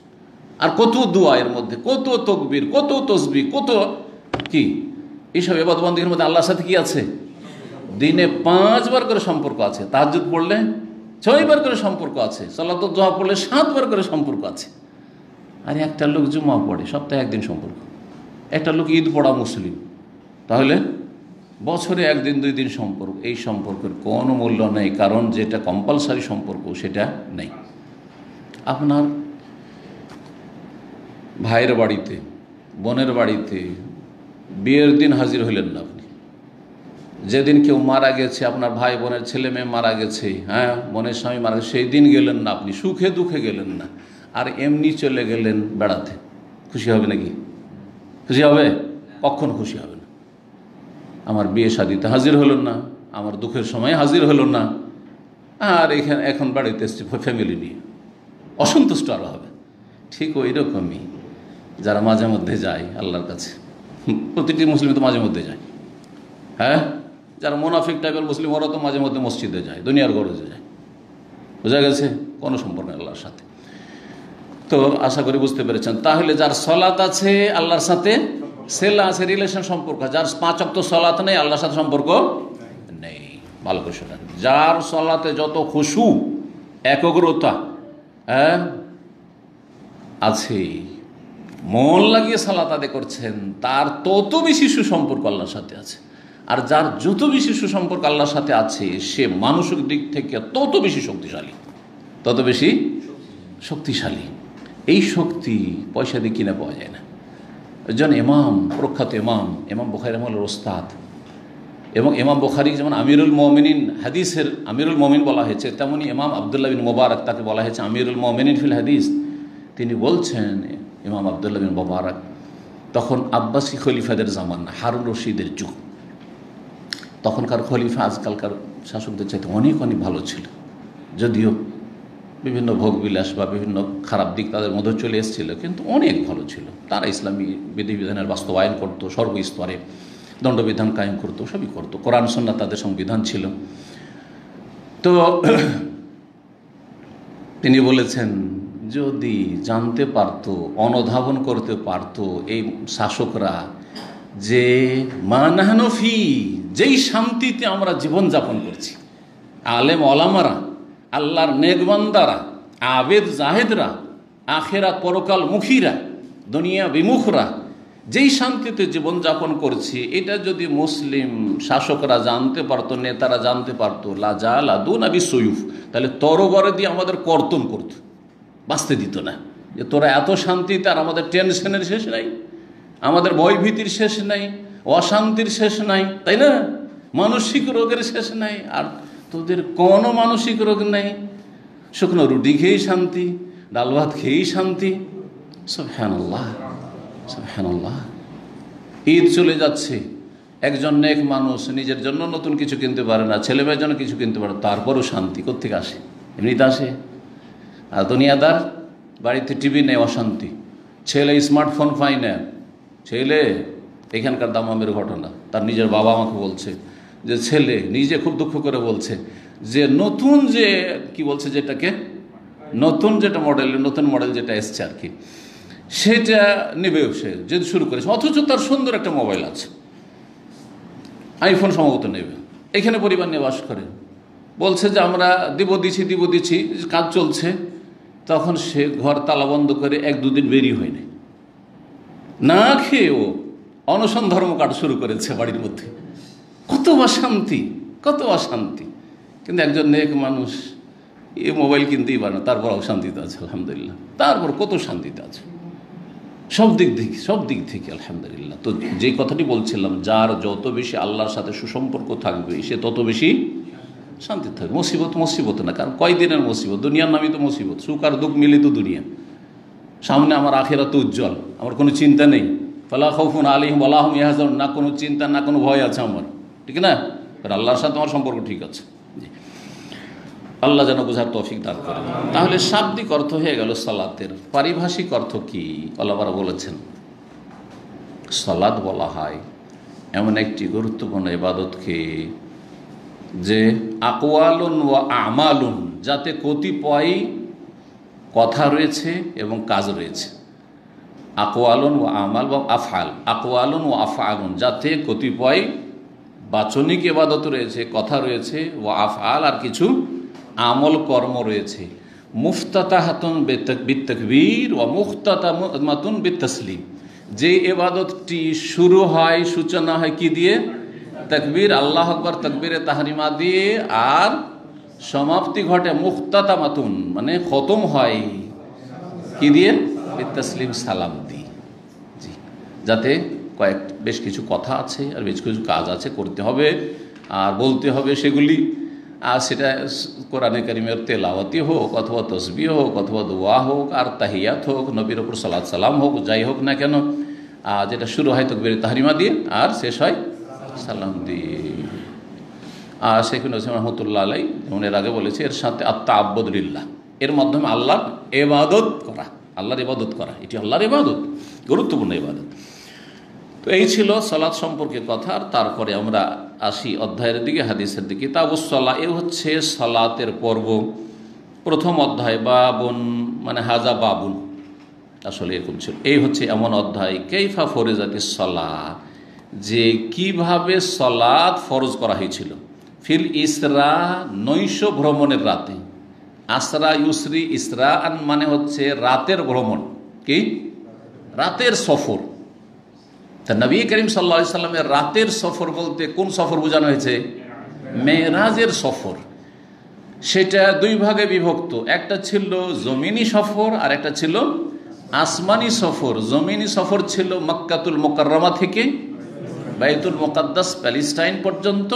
আর কত দোয়া এর মধ্যে, কত তাকবীর, কত তাসবিহ, কত কি এইসব ইবাদত বন্দেগীর মধ্যে আল্লাহর সাথে কি আছে? দিনে 5 বার করে সম্পর্ক আছে, তাহাজ্জুদ পড়লে 6 বার করে সম্পর্ক আছে, সালাতুদ দুহা পড়লে 7 বার করে সম্পর্ক আছে। আর একটা লোক জুমা পড়ে, সপ্তাহে একদিন সম্পর্ক। একটা লোক ঈদ পড়া মুসলিম, তাহলে বছরে 1 দিন 2 দিন সম্পর্ক। এই সম্পর্কের কোনো মূল্য নেই, কারণ যেটা কম্পালসারি সম্পর্ক সেটা নেই। আপনার ভাইয়ের বাড়িতে, বোনের বাড়িতে বিয়ের দিন হাজির হইলেন না আপনি। যেদিন কেউ মারা গেছে, আপনার ভাই বোনের ছেলে মেয়ে মারা গেছে, হ্যাঁ, বোনের স্বামী মারা গেছে, সেই দিন গেলেন না আপনি, সুখে দুঃখে গেলেন না, আর এমনি চলে গেলেন বেড়াতে, খুশি হবে নাকি? খুশি হবে? কখনো খুশি হবে না। আমার বিয়ে শাদিতে হাজির হলেন না, আমার দুঃখের সময় হাজির হলেন না, আর এখন বাড়িতে এসছি ফ্যামিলি নিয়ে, অসন্তুষ্ট আরও হবে। ঠিক ওই রকমই যারা মাঝে মধ্যে যায় আল্লাহর কাছে, প্রতিটি মুসলিম তো মাঝে মধ্যে যায়, হ্যাঁ, যারা মুনাফিক টাইপের মুসলিম ওরা তো মাঝে মধ্যে মসজিদে যায়, দুনিয়ার গরজে যায়, বোঝা গেছে? কোনো সম্পর্ক নেই আল্লাহর সাথে। তো আশা করি বুঝতে পেরেছেন। তাহলে যার সলাত আছে আল্লাহর সাথে সেলা আছে, রিলেশন সম্পর্ক। যার 5 ওয়াক্ত সলাত নেই, আল্লাহর সাথে সম্পর্ক নেই। ভালো করে শোনেন, যার সলাতে যত খুশু, একগ্রতা, হ্যাঁ, আছে, মন লাগিয়ে সালাত আদায় করছেন, তার তত বেশি সুসম্পর্ক আল্লাহর সাথে আছে। আর যার যত বেশি সুসম্পর্ক আল্লাহর সাথে আছে, সে মানসিক দিক থেকে তত বেশি শক্তিশালী, তত বেশি শক্তিশালী। এই শক্তি পয়সা দিয়ে কিনে পাওয়া যায় না। একজন ইমাম, প্রখ্যাত ইমাম বুখারী রাহিমাহুল্লাহর ওস্তাদ, এবং ইমাম বুখারী যেমন আমিরুল মুমিনিন, হাদিসের আমিরুল মুমিন বলা হয়েছে, তেমনি ইমাম আবদুল্লাহ বিন মুবারক, তাকে বলা হয়েছে আমিরুল মুমিনিন ফিল হাদিস। তিনি বলছেন, ইমাম আবদুল্লাহ বিন মুবারক, তখন আব্বাসী খলিফাদের জামানা, হারুন রশিদের যুগ। তখনকার খলিফা আজকালকার শাসকদের চাইতে অনেক অনেক ভালো ছিল, যদিও বিভিন্ন ভোগবিলাস বা বিভিন্ন খারাপ দিক তাদের মধ্যে চলে এসেছিল, কিন্তু অনেক ভালো ছিল। তারা ইসলামী বিধিবিধানের বাস্তবায়ন করতো, সর্বস্তরে দণ্ডবিধান কায়েম করতো, সবই করতো, কোরআন সুন্নাহ তাদের সংবিধান ছিল। তো তিনি বলেছেন, যদি জানতে পারতো, অনুধাবন করতে পারতো এই শাসকরা যে মানহানফি, যেই শান্তিতে আমরা জীবনযাপন করছি, আলেম ওলামারা, আল্লাহর নেকবান্দারা, আবেদ জাহেদরা, আখেরাত পরকাল মুখীরা, দুনিয়া বিমুখরা যেই শান্তিতে জীবনযাপন করছি, এটা যদি মুসলিম শাসকরা জানতে পারতো, নেতারা জানতে পারতো, লাজালাদুনা বিসয়ুফ, তাহলে তরবারি দিয়ে আমাদের কর্তন করতো, বাঁচতে দিত না। যে তোরা এত শান্তিতে, আর আমাদের টেনশনের শেষ নাই, আমাদের ভয়ভীতির শেষ নাই, অশান্তির শেষ নাই, তাই না? মানসিক রোগের শেষ নাই, আর তোদের কোনো মানসিক রোগ নেই, শুকনো রুটি খেয়েই শান্তি, ডাল ভাত খেয়েই শান্তি। সুবহানাল্লাহ, সুবহানাল্লাহ। ঈদ চলে যাচ্ছে, একজন নেক মানুষ নিজের জন্য নতুন কিছু কিনতে পারে না, ছেলে মেয়ের জন্য কিছু কিনতে পারে, তারপরও শান্তি কোত্থেকে আসে? এমনিতে আসে। আর দুনিয়াদার বাড়িতে টিভি নেই, অশান্তি, ছেলে স্মার্টফোন পাই না, ছেলে, এখানকার দামামের ঘটনা, তার নিজের বাবা আমাকে বলছে যে ছেলে নিজে খুব দুঃখ করে বলছে যে নতুন যে কি বলছে, যেটাকে নতুন যেটা মডেল, নতুন মডেল যেটা এসছে আর কি, সেটা নেবে সে যেতে শুরু করেছে, অথচ তার সুন্দর একটা মোবাইল আছে, আইফোন সম্ভবত নেবে। এখানে পরিবার নিয়ে বাস করে, বলছে যে আমরা দিব দিচ্ছি, কাজ চলছে। তখন সে ঘর তালাবন্ধ করে 1-2 দিন বেরিয়ে হয়নি, না খেয়ে ও অনশন ধর্মকাট শুরু করেছে বাড়ির মধ্যে। কত অশান্তি, কত অশান্তি। কিন্তু একজন নেক মানুষ এই মোবাইল কিনতেই পারে না, তারপর অশান্তিতে আছে আলহামদুলিল্লাহ, তারপর কত শান্তিতে আছে সব দিক থেকে আলহামদুলিল্লাহ। তো যে কথাটি বলছিলাম, যার যত বেশি আল্লাহর সাথে সুসম্পর্ক থাকবে, সে তত বেশি শান্তি থাকবে। মুসিবত মুসিবত না, কারণ কয়দিনের মুসিবত, দুনিয়ার নামই তো মুসিবত, সুখ আর দুঃখ মিলিত দুনিয়া। সামনে আমার আখিরাত উজ্জ্বল, আমার কোনো চিন্তা নেই। ফালা খাউফুন আলাইহিম ওয়ালা হুম ইয়াহজানুন, না কোনো চিন্তা না কোনো ভয় আছে আমার, ঠিক না? কারণ আল্লাহর সাথে আমার সম্পর্ক ঠিক আছে। আল্লাহ যেন বোঝার তৌফিক দান করেন। তাহলে শাব্দিক অর্থ হয়ে গেল সালাতের। পারিভাষিক অর্থ কি? ওলামারা বলেছেন সালাত বলা হয় এমন একটি গুরুত্বপূর্ণ ইবাদতকে যে আকওয়ালুন ওয়া আমালুন, যাতে কতিপয় কথা রয়েছে এবং কাজ রয়েছে। আকওয়ালুন ওয়া আমাল বা আফআল, আকওয়ালুন ওয়া আফআলুন, যাতে কতিপয় বাচনিক ইবাদত রয়েছে, কথা রয়েছে, ওয়া আফআল আর কিছু আমল কর্ম রয়েছে। মুফতাতাহাতুন বিত্তাকবীর ওয়া মুখতাতামাতুন বিত্তাসলিম, যে ইবাদতটি শুরু হয়, সূচনা হয় কি দিয়ে? তাকবীর, আল্লাহ আকবার, তাকবীরে তাহরিমা দিয়ে, আর সমাপ্তি ঘটে মুখতাতামাতুন মানে খতম হয় কি দিয়ে? বিত্তাসলিম, সালাম দিয়ে। জি, যাতে বেশ কিছু কথা আছে আর বেশ কিছু কাজ আছে, করতে হবে আর বলতে হবে সেগুলি। আর সেটা কোরআনে কারিমের তেলাওয়াতি হোক, অথবা তসবিহ হোক, অথবা দোয়া হোক, আর তাহিয়াত হোক, নবীর ওপর সালাত সালাম হোক, যাই হোক না কেন, যেটা শুরু হয় তাকবীরে তাহরিমা দিয়ে আর শেষ হয় সালাম দিয়ে। আর শেখ হোসেন রহমতুল্লাহ আলাই যেমন এর আগে বলেছে, এর সাথে আত-তাআব্বুদ লিল্লাহ, এর মাধ্যমে আল্লাহর ইবাদত করা, আল্লাহর ইবাদত করা, এটি আল্লাহর ইবাদত, গুরুত্বপূর্ণ ইবাদত। তো এই ছিল সালাত সম্পর্কে কথা। আর তারপরে আমরা আসি অধ্যায়ের দিকে, হাদিসের দিকে। কিতাবুস সালাহ, এ হচ্ছে সালাতের পর্ব। প্রথম অধ্যায় বাবুন মানে হাজা বাবুন, আসলে এরকম ছিল। এই হচ্ছে এমন অধ্যায়, কাইফা ফরিজাতিস সালাহ, যে কিভাবে সালাত ফরজ করা হয়েছিল। ফিল ইসরা, নৈশ ভ্রমণের রাতে। আসরা ইউসরি, ইসরা মানে হচ্ছে রাতের ভ্রমণ, কি রাতের সফর। তা নবী করিম সাল্লাল্লাহু আলাইহি সাল্লামের রাতের সফর বলতে কোন সফর বোঝানো হয়েছে? মেরাজের সফর। সেটা দুই ভাগে বিভক্ত, একটা ছিল জমিনি সফর আর একটা ছিল আসমানি সফর। জমিনি সফর ছিল মক্কাতুল মুকাররমা থেকে বাইতুল মুকাদ্দাস প্যালেস্টাইন পর্যন্ত,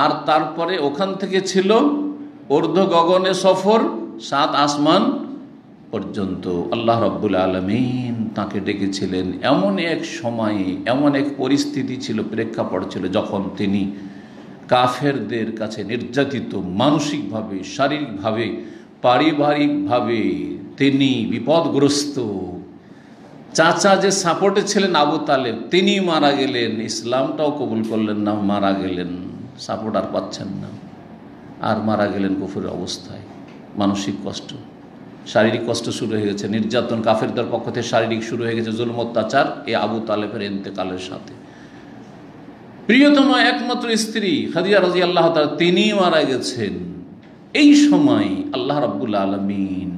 আর তারপরে ওখান থেকে ছিল ঊর্ধ্ব গগনে সফর 7 আসমান পর্যন্ত। আল্লাহ রাব্বুল আলামিন তাকে ডেকেছিলেন এমন এক সময়ে, এমন এক পরিস্থিতি ছিল, প্রেক্ষাপট ছিল, যখন তিনি কাফেরদের কাছে নির্যাতিত, মানসিকভাবে, শারীরিকভাবে, পারিবারিকভাবে তিনি বিপদগ্রস্ত। চাচা যে সাপোর্টে ছিলেন আবু তালেব, তিনি মারা গেলেন, ইসলামটাও কবুল করলেন না, মারা গেলেন, সাপোর্ট আর পাচ্ছেন না, আর মারা গেলেন কুফরের অবস্থায়। মানসিক কষ্ট, শারীরিক কষ্ট শুরু হয়ে গেছে, নির্যাতন কাফেরদের পক্ষ থেকে শারীরিক শুরু হয়ে গেছে, জুলম অত্যাচার এই আবু তালেবের ইন্তেকালের সাথে। প্রিয়তম একমাত্র স্ত্রী খাদিজা রাদিয়াল্লাহু তাআলা, তিনি মারা গেছেন। এই সময় আল্লাহ রাব্বুল আলামিন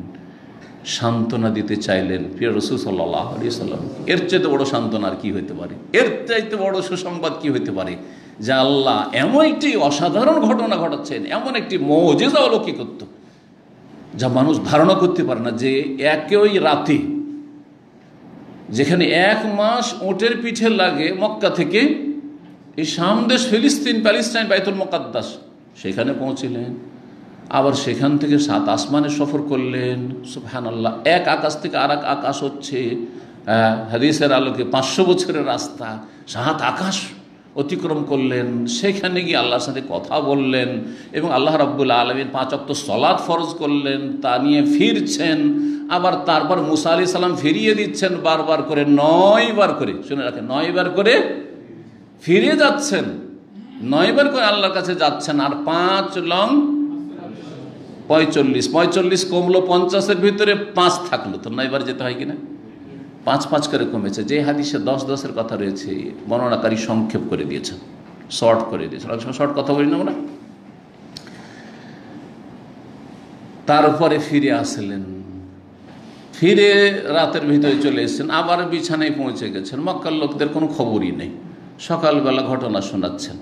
সান্ত্বনা দিতে চাইলেন প্রিয় রাসূল সাল্লাল্লাহু আলাইহি ওয়াসাল্লাম। এর চাইতে বড় সান্ত্বনা আর কি হতে পারে? এর চাইতে বড় সুসংবাদ কি হতে পারে? যে আল্লাহ এমন একটি অসাধারণ ঘটনা ঘটাচ্ছেন, এমন একটি মুজিজা অলৌকিকত্ব যা মানুষ ধারণা করতে পারে না, যে একই রাতে, যেখানে 1 মাস ওটের পিঠে লাগে মক্কা থেকে এই সামদেশ ফিলিস্তিন, প্যালেস্টাইন, বাইতুল মুকাদ্দাস, সেখানে পৌঁছিলেন। আবার সেখান থেকে 7 আসমানে সফর করলেন। সুবহানাল্লাহ, এক আকাশ থেকে আর এক আকাশ হচ্ছে হাদিসের আলোকে 500 বছরের রাস্তা, 7 আকাশ অতিক্রম করলেন। সেখানে গিয়ে আল্লাহর সাথে কথা বললেন এবং আল্লাহ রাব্বুল আলামিন 5 ওয়াক্ত সালাত ফরজ করলেন, তা নিয়ে ফিরছেন। আবার তারপর মুসা আলাইহিস সালাম ফিরিয়ে দিচ্ছেন বারবার করে, 9 বার করে, শুনে রাখেন, 9 বার করে ফিরে যাচ্ছেন, 9 বার করে আল্লাহর কাছে যাচ্ছেন। আর 5 লং 45 কমলো, 50-এর ভিতরে 5 থাকলো, তো 9 বার যেতে হয় কিনা? 5 করে কমেছে। যে হাদিসে 10-10-এর কথা রয়েছে, বর্ণনাকারী সংক্ষেপ করে দিয়েছেন, শর্ট করে দিয়েছেন। অনেক সময় শর্ট কথা বলি না আমরা। তারপরে ফিরে আসলেন, ফিরে রাতের ভিতরে চলে এসেছেন, আবার বিছানায় পৌঁছে গেছেন। মক্কার লোকদের কোনো খবরই নেই, সকালবেলা ঘটনা শোনাচ্ছেন।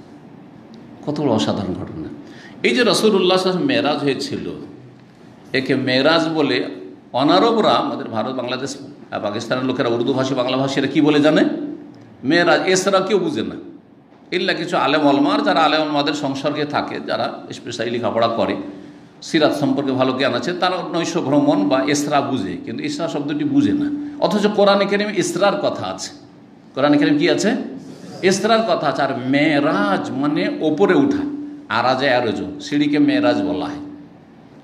কত বড় অসাধারণ ঘটনা! এই যে রাসূলুল্লাহ সাল্লাল্লাহু আলাইহি ওয়াসাল্লাম মেরাজ হয়েছিল, একে মেরাজ বলে অনারবরা, আমাদের ভারত, বাংলাদেশ, পাকিস্তানের লোকেরা, উর্দু ভাষী, বাংলা ভাষীরা কি বলে জানে? মেরাজ। এছাড়া কেউ বুঝে না। ইল্লা কিছু আলেম ওলামার, যারা আলেম ওলামাদের সংসর্গে থাকে, যারা স্পেশালি লেখাপড়া করে, সিরাত সম্পর্কে ভালো জ্ঞান আছে, তারা নৈশ ভ্রমণ বা ইসরা বুঝে, কিন্তু ইসরা শব্দটি বুঝে না। অথচ কোরআনে কারিমে ইসরার কথা আছে। কোরআনে কারিম কি আছে? ইসরার কথা আছে। আর মেরাজ মানে ওপরে উঠা, আরাজে আরজ, সিঁড়িকে মেরাজ বলা হয়,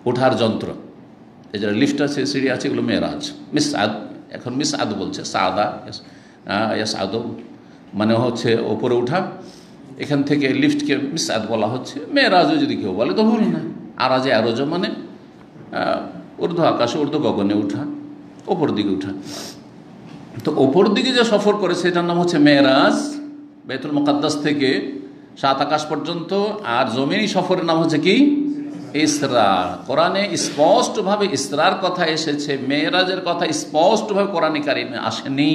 ওঠার যন্ত্র। এই যারা লিফট আছে, সিঁড়ি আছে, এগুলো মেরাজ। মিসআদ, এখন মিসআদ বলছে, সাদা ইয়াসআদ মানে হচ্ছে ওপরে উঠা। এখান থেকে লিফটকে মিসআদ বলা হচ্ছে। মেরাজও যদি কেউ বলে তো ভুল না। আরাজে আরজ মানে ঊর্ধ্ব আকাশে, ঊর্ধ্ব গগনে উঠা, ওপর দিকে উঠা। তো ওপর দিকে যে সফর করে সেটার নাম হচ্ছে মেরাজ, বাইতুল মুকাদ্দাস থেকে 7 আকাশ পর্যন্ত। আর জমিনি সফরের নাম হচ্ছে কি? ইসরা। কোরআনে স্পষ্টভাবে ইসরার কথা এসেছে, মেরাজের কথা স্পষ্টভাবে কোরআনে কারিমে আসেনি,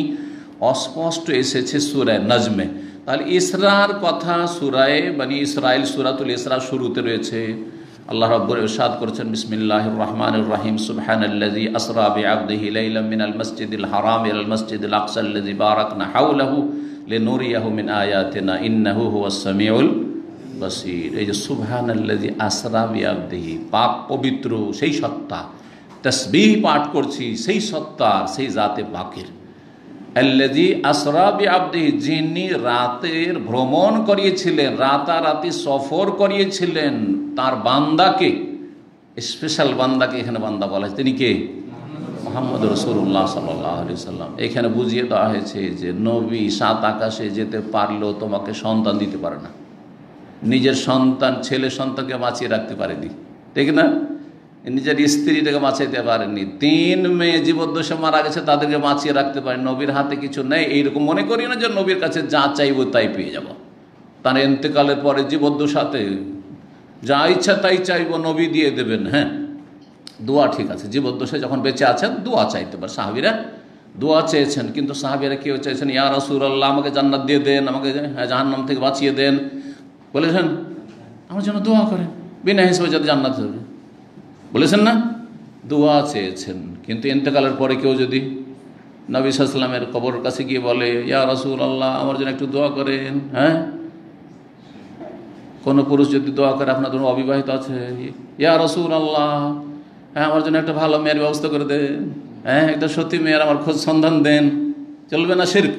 অস্পষ্ট এসেছে সূরা নজমে। তাহলে ইসরার কথা সূরায়ে বনি ইসরাইল, সূরাতুল ইসরা শুরুতে রয়েছে। আল্লাহ রাব্বুল ইরশাদ করেছেন, বিসমিল্লাহির রহমানির রহিম, সুবহানাল্লাযী আসরা বিআবদিহি লাইলাম মিনাল মাসজিদিল হারাম ইলাল মাসজিদিল আকসাল্লাযী বারাকনা হাওলাহু লিনুরিয়াহু মিন আয়াতিনা ইন্নাহু হুয়াস সামিউল বাসীর। এই যে সুবহানাল্লাযী আসরা বিআবদিহি, পাক পবিত্র সেই সত্তা, তাসবিহ পাঠ করছি সেই সত্তার, সেই জাতে পাকের। আল্লাযী আসরা বিআবদিহি, যিনি রাতের ভ্রমণ করিয়েছিলেন, রাতারাতি সফর করিয়েছিলেন তার বান্দাকে, স্পেশাল বান্দাকে এখানে বান্দা বলা হয়। তিনি কে? মুহাম্মদ রাসূলুল্লাহ সাল্লাল্লাহু আলাইহি ওয়াসাল্লাম। এখানে বুঝিয়ে দেওয়া হয়েছে যে নবী 7 আকাশে যেতে পারলেও তোমাকে সন্তান দিতে পারে না। নিজের সন্তান, ছেলে সন্তানকে বাঁচিয়ে রাখতে পারেনি, ঠিক না? নিজের স্ত্রীটাকে বাঁচাইতে পারেনি। 3 মেয়ে জীবদ্দশে মারা গেছে, তাদেরকে বাঁচিয়ে রাখতে পারেন। নবীর হাতে কিছু নেই এইরকম মনে করি না যে নবীর কাছে যা চাইব তাই পেয়ে যাব। তার ইন্তেকালের পরে জীবদ্দশাতে যা ইচ্ছা তাই চাইব, নবী দিয়ে দেবেন। হ্যাঁ, দোয়া ঠিক আছে, জীবদ্দশায় যখন বেঁচে আছেন দোয়া চাইতে পারে। সাহাবীরা দোয়া চেয়েছেন, কিন্তু সাহাবীরা কেউ চাইছেন ইয়া রাসূলুল্লাহ আমাকে জান্নাত দিয়ে দেন, আমাকে জাহান্নাম থেকে বাঁচিয়ে দেন। বলেছেন আমার জন্য দোয়া করেন, বিনা হিসেবে যাতে জান্নাত হবে, বলেছেন না? দোয়া চেয়েছেন। কিন্তু ইন্তেকালের পরে কেউ যদি নবী সাল্লাল্লাহু আলাইহি ওয়াসাল্লামের কবরের কাছে গিয়ে বলে ইয়া রাসূলুল্লাহ আমার জন্য একটু দোয়া করেন, হ্যাঁ, কোনো পুরুষ যদি দোয়া করে আপনার জন্য অবিবাহিত আছে, ইয়া রাসূলুল্লাহ হ্যাঁ আমার জন্য একটা ভালো মেয়ের ব্যবস্থা করে দেন, হ্যাঁ একটা সত্যি মেয়ের আমার খোঁজ সন্ধান দেন, চলবে না? শিরক।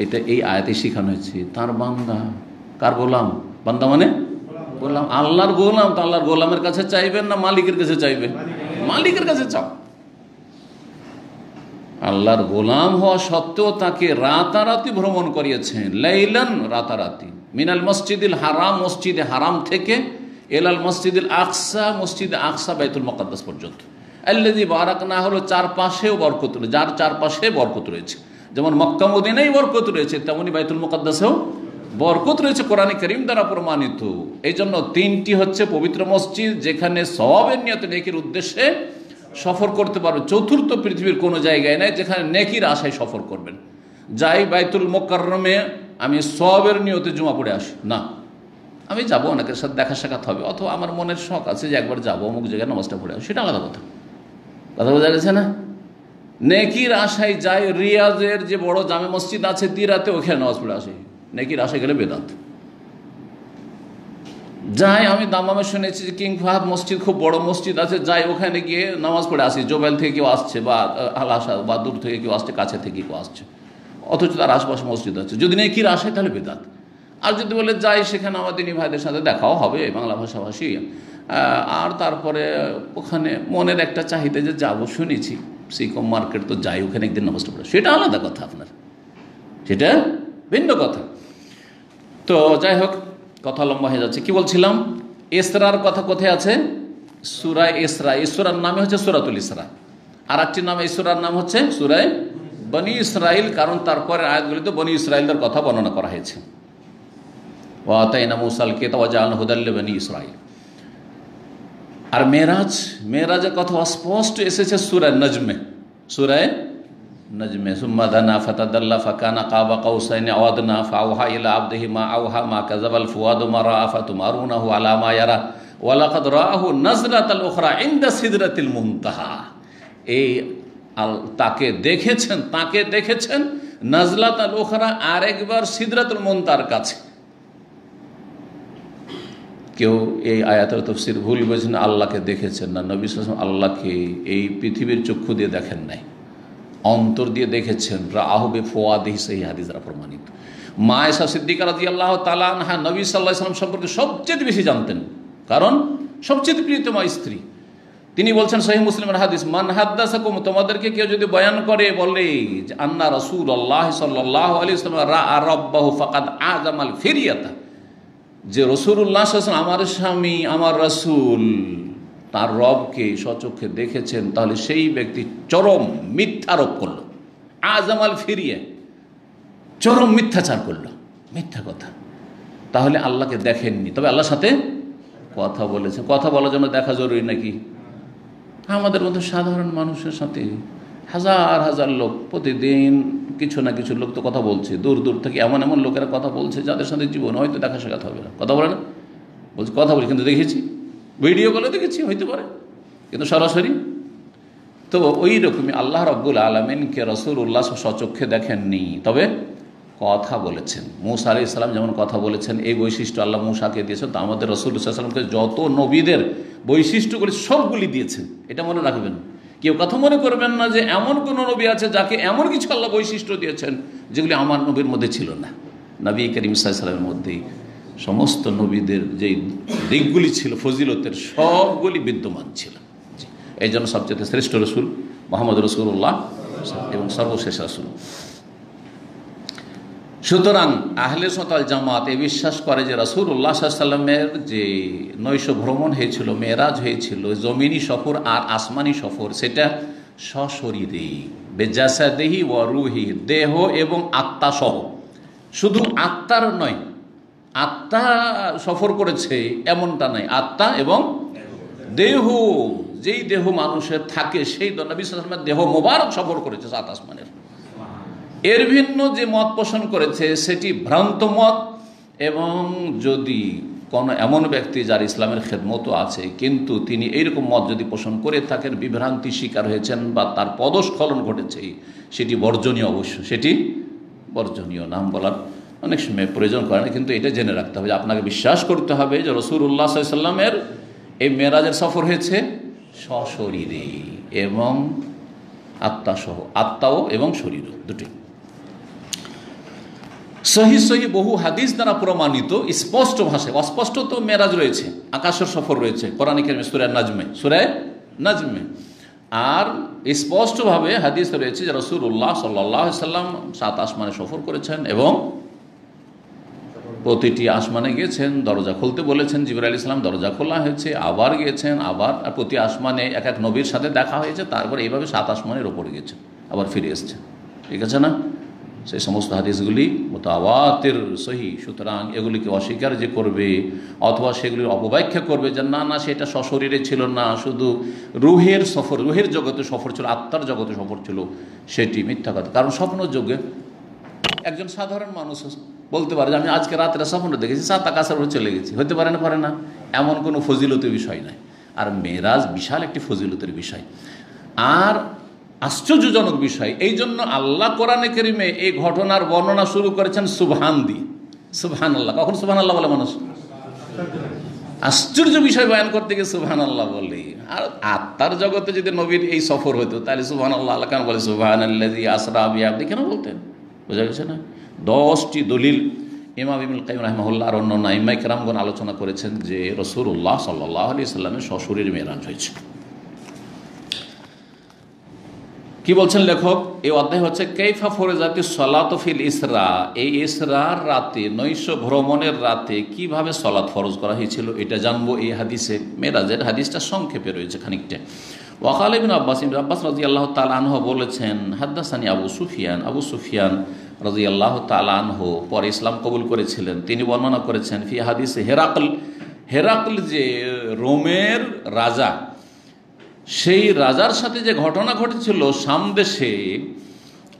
এটা এই আয়াতে শেখানো হয়েছে। তার বান্দা, কার গোলাম? বান্দা মানে গোলাম, আল্লাহর গোলাম। তো আল্লাহর গোলামের কাছে চাইবেন না মালিকের কাছে চাইবেন? মালিকের কাছে চাও। আল্লাহর গোলাম হওয়া সত্ত্বেও তাকে রাতারাতি ভ্রমণ করিয়েছেন, লাইলান, রাতারাতি, মিনাল মসজিদিল হারাম, মসজিদে হারাম থেকে, এলাল মসজিদিল আকসা, মসজিদে আকসা বাইতুল মুকাদ্দাস পর্যন্ত। আল্লাযী বারাকনা হলো চারপাশেও বরকত রয়েছে, যার চারপাশে বরকত রয়েছে। যেমন মক্কা মদিনায় বরকত রয়েছে, তেমনি বাইতুল মুকাদ্দাসেও বরকত রয়েছে, কোরআনে কারীম দ্বারা প্রমাণিত। এই জন্য 3টি হচ্ছে পবিত্র মসজিদ, যেখানে সওয়াবের নিয়তে, নেকির উদ্দেশ্যে সফর করতে পারবে। চতুর্থ পৃথিবীর কোনো জায়গায় নাই যেখানে নেকির আশায় সফর করবেন। যাই বাইতুল মুকাররমে আমি সওয়াবের নিয়তে জুমা পড়ে আসি না, আমি যাবো, অনেকের সাথে দেখা সাক্ষাৎ হবে, অথবা আমার মনের শখ আছে যে একবার যাবো অমুক জায়গায় নামাজটা পড়ে আসি, সেটা আলাদা কথা। কথা বোঝা গেছে না? নেকির আশায় যাই, রিয়াজের যে বড় জামে মসজিদ আছে তিরাতে, ওখানে নামাজ পড়ে আসি, নেকির আশায় গেলে বেদাত। যাই আমি দামামে শুনেছি যে কিং ফাহাদ মসজিদ খুব বড় মসজিদ আছে, যাই ওখানে গিয়ে নামাজ পড়ে আসি। জোবেল থেকে কেউ আসছে, বা আলাসা বা দূর থেকে কেউ আসছে, কাছে থেকে কেউ আসছে, অথচ তার আশপাশে মসজিদ আছে। যদি নেকির আশায় তাহলে বেদাত। আর যদি বলে যাই সেখানে আমার দিনী ভাইদের সাথে দেখাও হবে, বাংলা ভাষাভাষী, আর তারপরে ওখানে মনের একটা চাহিদা যে যাবো, শুনেছি সিকম মার্কেট, তো যাই ওখানে একদিন নামাজটা পড়ে, সেটা আলাদা কথা, আপনার সেটা ভিন্ন কথা। তো যাই হোক, কথা লম্বা হয়ে যাচ্ছে। কি বলছিলাম? ইসরার কথা কোথায় আছে? সূরা ইসরা। ইসরার নামে হচ্ছে সূরাতুল ইসরা। আর একটি নাম ইসরার নাম হচ্ছে সূরা বনি ইসরাইল, কারণ তারপরে আয়াতগুলিতে বনি ইসরাইলদের কথা বর্ণনা করা হয়েছে। ওয়া আতাইনা মূসাল কিতাব ওয়া জাআলনা হুদাল লিবনি ইসরাইল। আর মেরাজ, মেরাজের কথা স্পষ্ট এসেছে সূরা নজমে। সূরা নজমে সুম্মা দানা ফাতাদাল্লা ফাকানা কাবা কাউসাইনি আও আদনা ফাওহা ইলা আবদিহি মা আওহা মা কাযাবাল ফুয়াদু মা রাআ ফাতুমারুনাহু আলা মা ইয়ারা ওয়া লাকাদ রাআহু নাজরাতাল উখরা ইনদা সিদরাতিল মুনতাহা। এই তাকে দেখেছেন নাজলাতুল উখরা আরেকবার সিদরাতুল মুনতাহার কাছে। কেউ এই আয়াতের তাফসীর ভুল বুঝেন, আল্লাহকে দেখেছেন না, নবী সাল্লাল্লাহু আলাইহি ওয়াসাল্লাম আল্লাহকে এই পৃথিবীর চক্ষু দিয়ে দেখেন নাই, অন্তর দিয়ে দেখেছেন। রাআহু বিফুয়াদিহি, সেই হাদিস দ্বারা প্রমাণিত। মা আয়েশা সিদ্দিকা রাদিয়াল্লাহু তাআলা আনহা নবী সাল্লাল্লাহু আলাইহি ওয়াসাল্লাম সম্পর্কে সবচেয়ে বেশি জানতেন, কারণ সবচেয়ে প্রিয়তমা স্ত্রী। তিনি বলছেন সহিহ মুসলিমের হাদিস, মান হাদ্দাসাকুম, তোমাদেরকে কেউ যদি বয়ান করে বলে যে আন্না রাসূলুল্লাহ সাল্লাল্লাহু আলাইহি ওয়াসাল্লাম রাআ রাব্বাহু ফাকাদ আযামাল ফিরিয়াতা, যে রাসূলুল্লাহ সাল্লাল্লাহু আলাইহি ওয়াসাল্লাম আমার স্বামী আমার রাসূল তার রবকে স্বচক্ষে দেখেছেন, তাহলে সেই ব্যক্তি চরম মিথ্যারোপ করল। আযামাল ফিরিয়া, চরম মিথ্যাচার করল, মিথ্যা কথা। তাহলে আল্লাহকে দেখেননি, তবে আল্লাহর সাথে কথা বলেছেন। কথা বলার জন্য দেখা জরুরি নাকি? আমাদের মধ্যে সাধারণ মানুষের সাথে হাজার হাজার লোক প্রতিদিন কিছু না কিছু লোক তো কথা বলছে, দূর দূর থেকে এমন এমন লোকেরা কথা বলছে যাদের সাথে জীবন হয়তো দেখা সাক্ষাৎ হবে না। কথা বলে না, বলছে কথা বলি, কিন্তু দেখেছি, ভিডিও কলে দেখেছি, হইতে পারে, কিন্তু সরাসরি তো ওই রকমই আল্লাহ রাব্বুল আলামিনকে রাসূলুল্লাহ স্বচক্ষে দেখেননি, তবে কথা বলেছেন। মূসা আলাইহিস সালাম যেমন কথা বলেছেন, এই বৈশিষ্ট্য আল্লাহ মূসাকে দিয়েছেন, তো আমাদের রাসূল সাল্লাল্লাহু আলাইহি ওয়াসাল্লামকে যত নবীদের বৈশিষ্ট্যগুলি সবগুলি দিয়েছেন। এটা মনে রাখবেন, কেউ কথা মনে করবেন না যে এমন কোন নবী আছে যাকে এমন কিছু আল্লাহ বৈশিষ্ট্য দিয়েছেন যেগুলি আমার নবীর মধ্যে ছিল না। নবী করিম সাল্লাল্লাহু আলাইহি ওয়াসাল্লামের মধ্যেই সমস্ত নবীদের যেই দিকগুলি ছিল ফজিলতের, সবগুলি বিদ্যমান ছিল। এই জন্য সবচেয়ে শ্রেষ্ঠ রসুল মুহাম্মদ রাসূলুল্লাহ এবং সর্বশেষ রসুল। সুতরাং আহলে সুন্নাত ওয়াল জামাত এই বিশ্বাস করে যে রাসূলুল্লাহ সাল্লাল্লাহু আলাইহি ওয়াসাল্লামের যে নৈশ ভ্রমণ হয়েছিল, মেরাজ হয়েছিল, জমিনি সফর আর আসমানি সফর, সেটা সশরীরে বেজাসাদিহি ওয়া রূহি, দেহ এবং আত্মা সহ। শুধু আত্মার নয়, আত্মা সফর করেছে এমনটা নয়, আত্মা এবং দেহ, যেই দেহ মানুষের থাকে সেই নবী সাল্লাল্লাহু আলাইহি ওয়াসাল্লামের দেহ মোবারক সফর করেছে সাত আসমানের। এর ভিন্ন যে মত পোষণ করেছে সেটি ভ্রান্ত মত। এবং যদি কোনো এমন ব্যক্তি যার ইসলামের খেদমতও আছে কিন্তু তিনি এইরকম মত যদি পোষণ করে থাকেন, বিভ্রান্তি শিকার হয়েছেন বা তার পদস্খলন ঘটেছে, সেটি বর্জনীয়। অবশ্য সেটি বর্জনীয়, নাম বলার অনেক সময় প্রয়োজন করে না, কিন্তু এটা জেনে রাখতে হবে যে আপনাকে বিশ্বাস করতে হবে যে রাসূলুল্লাহ সাল্লাল্লাহু আলাইহি ওয়াসাল্লামের এই মেরাজের সফর হয়েছে সশরীরে এবং আত্মা সহ, আত্মাও এবং শরীরও দুটি। সহি বহু হাদিস দ্বারা প্রমাণিত স্পষ্ট ভাষায়, অস্পষ্ট তো মেরাজ রয়েছে, আকাশের সফর রয়েছে কোরআনে কারিমে সূরা নাজমে, আর স্পষ্টভাবে হাদিস রয়েছে যে রাসূলুল্লাহ সাল্লাল্লাহু আলাইহি ওয়াসাল্লাম সাত আসমানে সফর করেছেন এবং প্রতিটি আসমানে গিয়েছেন, দরজা খুলতে বলেছেন, জিবরাইল আলাইহিস সালাম দরজা খোলা হয়েছে, আবার গিয়েছেন, আবার প্রতি আসমানে এক এক নবীর সাথে দেখা হয়েছে, তারপর এইভাবে সাত আসমানের ওপরে গিয়েছেন, আবার ফিরে এসেছেন। ঠিক আছে না? সেই সমস্ত হাদিসগুলি মুতাওয়াতির সহি। সুতরাং এগুলিকে অস্বীকার যে করবে অথবা সেগুলির অপব্যাখ্যা করবে যে না না সেটা সশরীরে ছিল না, শুধু রুহের সফর, রুহের জগতে সফর ছিল, আত্মার জগতে সফর ছিল, সেটি মিথ্যা কথা। কারণ স্বপ্ন যোগে একজন সাধারণ মানুষ বলতে পারে যে আমি আজকে রাত্রে স্বপ্ন দেখেছি, সাত আকাশের উপরে চলে গেছি, হতে পারে না, পারে না, এমন কোনো ফজিলতের বিষয় নয়। আর মেরাজ বিশাল একটি ফজিলতের বিষয় আর আশ্চর্যজনক বিষয়। এই জন্য আল্লাহ কোরআনে কারিমে এই ঘটনার বর্ণনা শুরু করেছেন সুবহান দিয়ে। সুবহানাল্লাহ, কখন সুবহানাল্লাহ বলে মানুষ? আশ্চর্য বিষয় বয়ান করতে গিয়ে সুবহানাল্লাহ বলে। আর আত্মার জগতে যদি নবীর এই সফর হতো তাহলে সুবহানাল্লাহ আল্লাহ কেন বলে সুবহানাল্লাযী আসরা বিআবদি কেন বলতেন? বোঝা গেছে না? 10টি দলিল ইমাম ইবনুল কাইয়িম রাহিমাহুল্লাহ আর অন্যান্য আইম্মায়ে কেরামগণ আলোচনা করেছেন যে রাসূলুল্লাহ সাল্লাল্লাহু আলাইহি ওয়াসাল্লামের সশরীরে মেরাজ হয়েছে। কি বলছেন লেখক? এই অধ্যায় হচ্ছে কাইফা ফরজাতিস সালাতু ফিল ইসরা, এই ইসরার রাতে, নৈশ ভ্রমণের রাতে কিভাবে সালাত ফরজ করা হয়েছিল এটা জানবো এই হাদিসে। মেরাজের হাদিসটা সংক্ষেপে রয়েছে খানিকটা। ওয়াকাল ইবনে আব্বাস রাদিয়াল্লাহু তাআলা আনহু বলেছেন, হাদ্দাসানি আবু সুফিয়ান রাদিয়াল্লাহু তাআলা আনহু পরে ইসলাম কবুল করেছিলেন, তিনি বর্ণনা করেছেন ফি হাদিসে হেরাকল যে রোমের রাজা, সেই রাজার সাথে যে ঘটনা ঘটেছিল সামদেশে,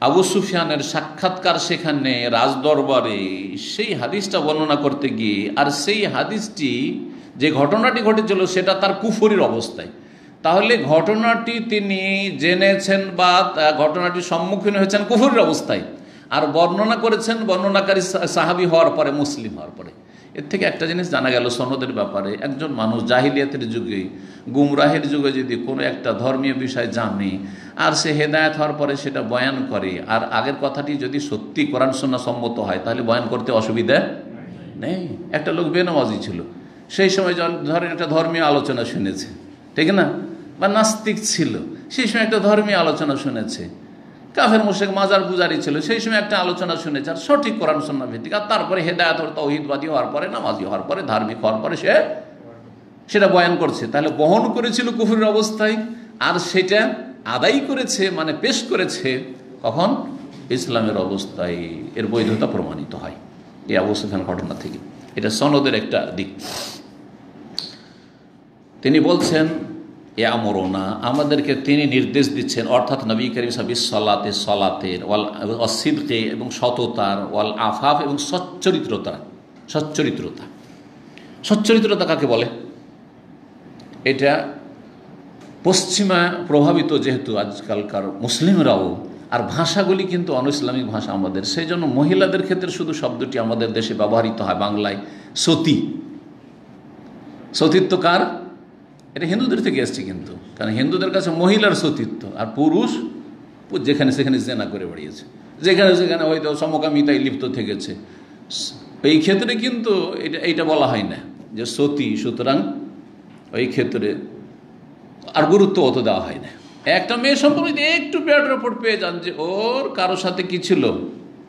আবু সুফিয়ানের সাক্ষাৎকার সেখানে রাজদরবারে, সেই হাদিসটা বর্ণনা করতে গিয়ে, আর সেই হাদিসটি যে ঘটনাটি ঘটেছিল সেটা তার কুফরির অবস্থায়, তাহলে ঘটনাটি তিনি জেনেছেন বা ঘটনাটির সম্মুখীন হয়েছেন কুফরির অবস্থায়, আর বর্ণনা করেছেন বর্ণনাকারী সাহাবী হওয়ার পরে, মুসলিম হওয়ার পরে। এর থেকে একটা জিনিস জানা গেল সনদের ব্যাপারে, একজন মানুষ জাহিলিয়াতের যুগে, গুমরাহের যুগে যদি কোনো একটা ধর্মীয় বিষয় জানে আর সে হেদায়েত হওয়ার পরে সেটা বয়ান করে, আর আগের কথাটি যদি সত্যি কোরআন সুন্নাহ সম্মত হয়, তাহলে বয়ান করতে অসুবিধা নেই। একটা লোক বেনামাজি ছিল, সেই সময় ধরেন একটা ধর্মীয় আলোচনা শুনেছে, ঠিক না, বা নাস্তিক ছিল, সেই সময় একটা ধর্মীয় আলোচনা শুনেছে, কাফের মুশরিক মাজার পূজারি ছিল, সেই সময় একটা আলোচনা শুনেছে, আর সঠিক কোরআন সুন্নাহ ভিত্তিক, আর তারপরে হেদায়েত ও তাওহীদবাদী হওয়ার পরে, নামাজি হওয়ার পরে, ধার্মিক হওয়ার পরে সে সেটা বয়ান করছে, তাহলে বহন করেছিল কুফরের অবস্থায়, আর সেটা আদায় করেছে মানে পেশ করেছে কখন? ইসলামের অবস্থায়। এর বৈধতা প্রমাণিত হয় এই আবু সুফিয়ান ঘটনা থেকে। এটা সনদের একটা দিক। তিনি বলছেন এ আমরোনা, আমাদেরকে তিনি নির্দেশ দিচ্ছেন, অর্থাৎ নবী করিম সাল্লাল্লাহু সলাতের, ওয়াল অসিদকে এবং সততার, ওয়াল আফাফ এবং সচ্চরিত্রতা। সচ্চরিত্রতা কাকে বলে? এটা পশ্চিমা প্রভাবিত যেহেতু আজকালকার মুসলিমরাও, আর ভাষাগুলি কিন্তু অনইসলামিক ভাষা আমাদের, সেই জন্য মহিলাদের ক্ষেত্রে শুধু শব্দটি আমাদের দেশে ব্যবহৃত হয় বাংলায়, সতী। সতীত্ব কার? এটা হিন্দুদের থেকে এসছে কিন্তু, কারণ হিন্দুদের কাছে মহিলার সতীত্ব, আর পুরুষ যেখানে সেখানে জেনা করে বেরিয়েছে, যেখানে সেখানে হয়তো সমকামিতায় লিপ্ত থেকেছে, এই ক্ষেত্রে কিন্তু এইটা বলা হয় না যে সতী, সুতরাং ওই ক্ষেত্রে আর গুরুত্ব অত দেওয়া হয় না। একটা মেয়ে সম্পর্কে একটু ব্যাড রিপোর্ট পেয়ে যান যে ওর কারোর সাথে কি ছিল,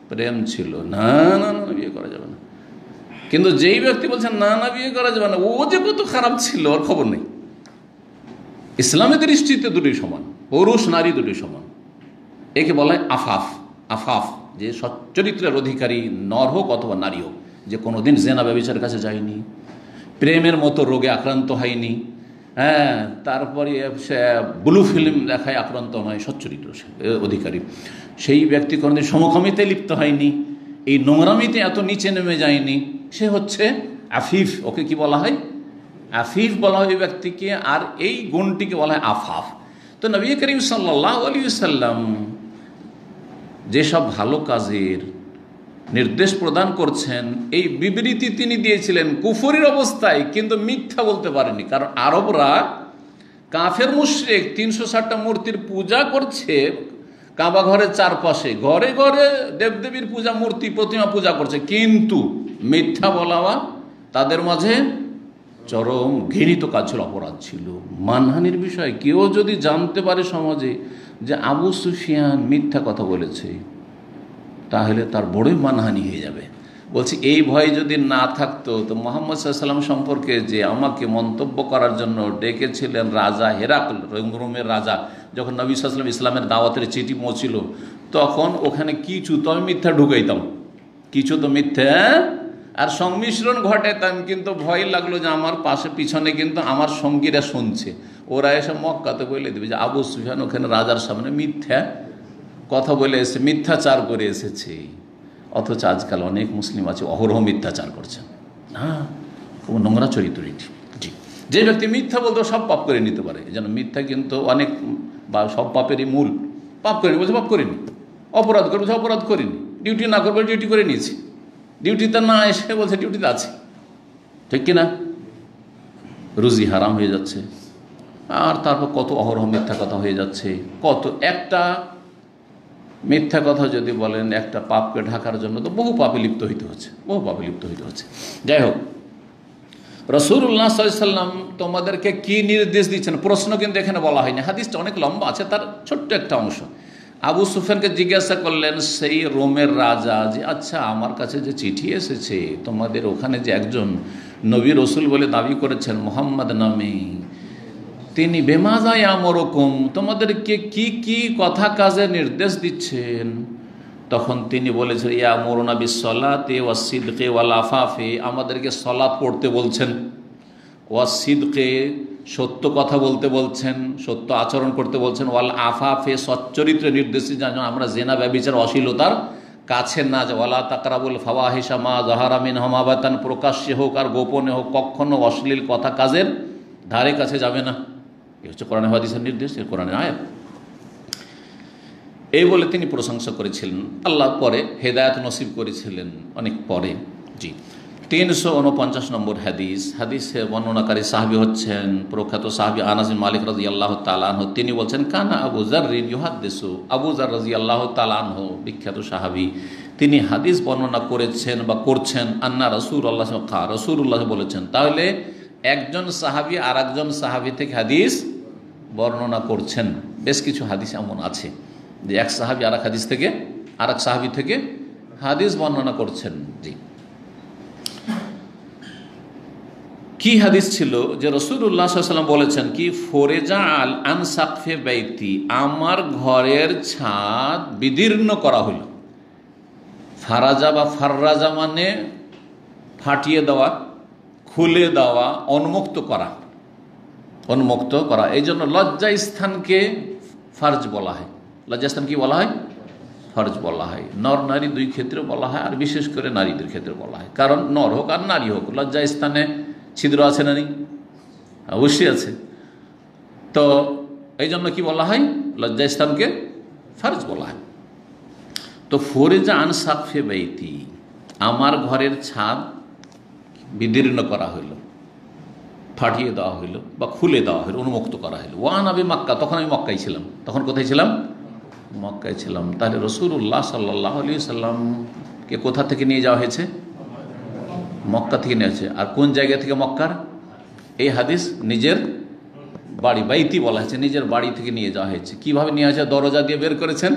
প্রেম ছিল, না না না বিয়ে করা যাবে না, কিন্তু যেই ব্যক্তি বলছেন না না বিয়ে করা যাবে না, ও যে কত খারাপ ছিল ওর খবর নেই। ইসলামের দৃষ্টিতে দুটোই সমান, পুরুষ নারী দুটোই সমান। একে বলা হয় আফাফ। আফাফ যে সচ্চরিত্রের অধিকারী, নর হোক অথবা নারী হোক, যে কোনোদিন জেনা ব্যভিচারের কাছে যায়নি, প্রেমের মতো রোগে আক্রান্ত হয়নি, হ্যাঁ, তারপরে ব্লু ফিল্ম দেখায় আক্রান্ত নয়, সচ্চরিত্র অধিকারী সেই ব্যক্তি কোনোদিন সমকামিতে লিপ্ত হয়নি, এই নোংরামিতে এত নিচে নেমে যায়নি, সে হচ্ছে আফিফ। ওকে কি বলা হয়? আফিফ বলা হয় এই ব্যক্তিকে, আর এই গুণটিকে বলা হয় আফাফ। তো নবী করিম সাল্লাল্লাহু আলাইহি ওয়াসাল্লাম যেসব ভালো কাজের নির্দেশ প্রদান করছেন, এই বিবৃতি তিনি দিয়েছিলেন কুফরির অবস্থায়, কিন্তু মিথ্যা বলতে পারেনি। কারণ আরবরা কাফের মুশরিক 360টা মূর্তির পূজা করছে কাবা ঘরের চারপাশে, ঘরে ঘরে দেবদেবীর পূজা, মূর্তি প্রতিমা পূজা করছে, কিন্তু মিথ্যা বলা তাদের মাঝে চরম ঘৃণিত কাজ ছিল, অপরাধ ছিল, মানহানির বিষয়। কেউ যদি জানতে পারে সমাজে যে আবু সুফিয়ান মিথ্যা কথা বলেছে, তাহলে তার বড়ই মানহানি হয়ে যাবে। বলছি এই ভয় যদি না থাকতো তো মুহাম্মদ সাল্লাল্লাহু আলাইহি ওয়াসাল্লাম সম্পর্কে যে আমাকে মন্তব্য করার জন্য ডেকেছিলেন রাজা হেরাকল, রোমের রাজা, যখন নবী সাল্লাল্লাহু আলাইহি ওয়াসাল্লাম ইসলামের দাওয়াতের চিঠি পৌঁছিল, তখন ওখানে কিছু তো আমি মিথ্যা ঢুকাইতাম, কিছু তো মিথ্যা আর সংমিশ্রণ ঘটাইতাম, কিন্তু ভয় লাগলো যে আমার পাশে পিছনে কিন্তু আমার সঙ্গীরা শুনছে, ওরা এসে মক্কাতে বলে দেবে যে আবু সুফিয়ান ওখানে রাজার সামনে মিথ্যা কথা বলে এসে, মিথ্যাচার করে এসেছে। অথচ আজকাল অনেক মুসলিম আছে অহরহ মিথ্যাচার করছেন। হ্যাঁ, খুব নোংরা চরিত্র এটি। জি, যে ব্যক্তি মিথ্যা বলতে সব পাপ করে নিতে পারে, এই জন্য মিথ্যা কিন্তু অনেক বা সব পাপেরই মূল। পাপ করিনি বলছে পাপ করিনি, অপরাধ করে বলছে অপরাধ করিনি, ডিউটি না করবে ডিউটি করে নিয়েছি, ডিউটিতে না এসে বলছে ডিউটিতে আছে, ঠিক কিনা? রুজি হারাম হয়ে যাচ্ছে, আর তারপর কত অহরহ মিথ্যা কথা হয়ে যাচ্ছে। কত একটা মিথ্যা কথা যদি বলেন একটা পাপকে ঢাকার জন্য, তো বহু পাপে লিপ্ত হইতে হচ্ছে, বহু পাপে লিপ্ত হইতে হচ্ছে। যাই হোক, রাসূলুল্লাহ সাল্লাল্লাহু আলাইহি ওয়াসাল্লাম তোমাদেরকে কি নির্দেশ দিচ্ছেন, প্রশ্ন কিন্তু এখানে বলা হয়নি, হাদিসটা অনেক লম্বা আছে, তার ছোট্ট একটা অংশ। আবু সুফিয়ানকে জিজ্ঞাসা করলেন সেই রোমের রাজা যে আচ্ছা আমার কাছে যে চিঠি এসেছে, তোমাদের ওখানে যে একজন নবী রসুল বলে দাবি করেছেন মুহাম্মদ নামে, তিনি বেমাজায় আমরকম, তোমাদেরকে কি কি কথা কাজে নির্দেশ দিচ্ছেন? তখন তিনি বলেছেন ইয়া মুরুনা বিসসালাতি ওয়াসসিদকি ওয়াল আফাফি, আমাদেরকে সালাত পড়তে বলছেন, ওয়াসসিদকি সত্য কথা বলতে বলছেন, সত্য আচরণ করতে বলছেন, ওয়াল আফাফে সচ্চরিত্রে নির্দেশ যেন আমরা জেনা ব্যভিচার অশ্লীলতার কাছে না যাই, ওয়ালা তাকরাবুল ফাওয়াহিশা মা যাহারা মিনহা মা বাতান, প্রকাশ্যে হোক আর গোপনে হোক কখনো অশ্লীল কথা কাজের ধারে কাছে যাবে না। এই হচ্ছে কোরআন হাদিসের নির্দেশ, কোরআনের আয়াত। এই বলে তিনি প্রশংসা করেছিলেন। আল্লাহ পরে হেদায়েত নসিব করেছিলেন অনেক পরে। জি, 349 নম্বর হাদিসে বর্ণনাকারী সাহাবী হচ্ছেন প্রখ্যাত সাহাবী আনাস বিন মালিক রাদিয়াল্লাহু তাআলা আনহু। তিনি বলছেন, কানা আবু যার ইউহাদ্দিসু, আবু যার রাদিয়াল্লাহু তাআলা আনহু বিখ্যাত সাহাবী, তিনি হাদিস বর্ণনা করেছেন বা করছেন, আন্না রাসূলুল্লাহ বলেছেন। তাহলে একজন সাহাবী আর একজন সাহাবী থেকে হাদিস বর্ণনা করছেন। বেশ কিছু হাদিস এমন আছে যে এক সাহাবী আর এক হাদিস থেকে আর এক সাহাবী থেকে হাদিস বর্ণনা করছেন। জি, কি হাদিস ছিল যে রাসূলুল্লাহ সাল্লাল্লাহু আলাইহি ওয়াসাল্লাম বলেছেন কি, ফরেজা আল আন সাকফে বাইতি, আমার ঘরের ছাদ বিদীর্ণ করা হলো। ফারাজা বা ফাররাজা মানে ফাটিয়ে দেওয়া, খুলে দেওয়া, উন্মুক্ত করা, উন্মুক্ত করা। এই জন্য লজ্জা স্থানকে ফারজ বলা হয়। লজ্জা স্থান কি বলা হয়? ফরজ বলা হয়। নর নারী দুই ক্ষেত্রে বলা হয়, আর বিশেষ করে নারীদের ক্ষেত্রে বলা হয়। কারণ নর হোক আর নারী হোক, লজ্জা স্থানে ছিদ্র আছে না নেই? অবশ্যই আছে। তো এই জন্য কি বলা হয়? লজ্জা স্থানকে ফরজ বলা হয়। তো ফরেজা আন সাকফে বাইতি, আমার ঘরের ছাদ বিদীর্ণ করা হইল, ফাটিয়ে দেওয়া হইল বা খুলে দেওয়া হইল, উন্মুক্ত করা হইল। ওয়ান আবি মক্কা, তখন আমি মক্কায় ছিলাম। তখন কোথায় ছিলাম? মক্কায় ছিলাম। তাহলে রাসূলুল্লাহ সাল্লাল্লাহু আলাইহি সাল্লামকে কোথা থেকে নিয়ে যাওয়া হয়েছে? মক্কা থেকে নিয়ে আসছে। আর কোন জায়গা থেকে মক্কার? এই হাদিস নিজের বাড়ি, বাইতি বলা হয়েছে, নিজের বাড়ি থেকে নিয়ে যাওয়া হয়েছে। কিভাবে নিয়ে আসে? দরজা দিয়ে বের করেছেন।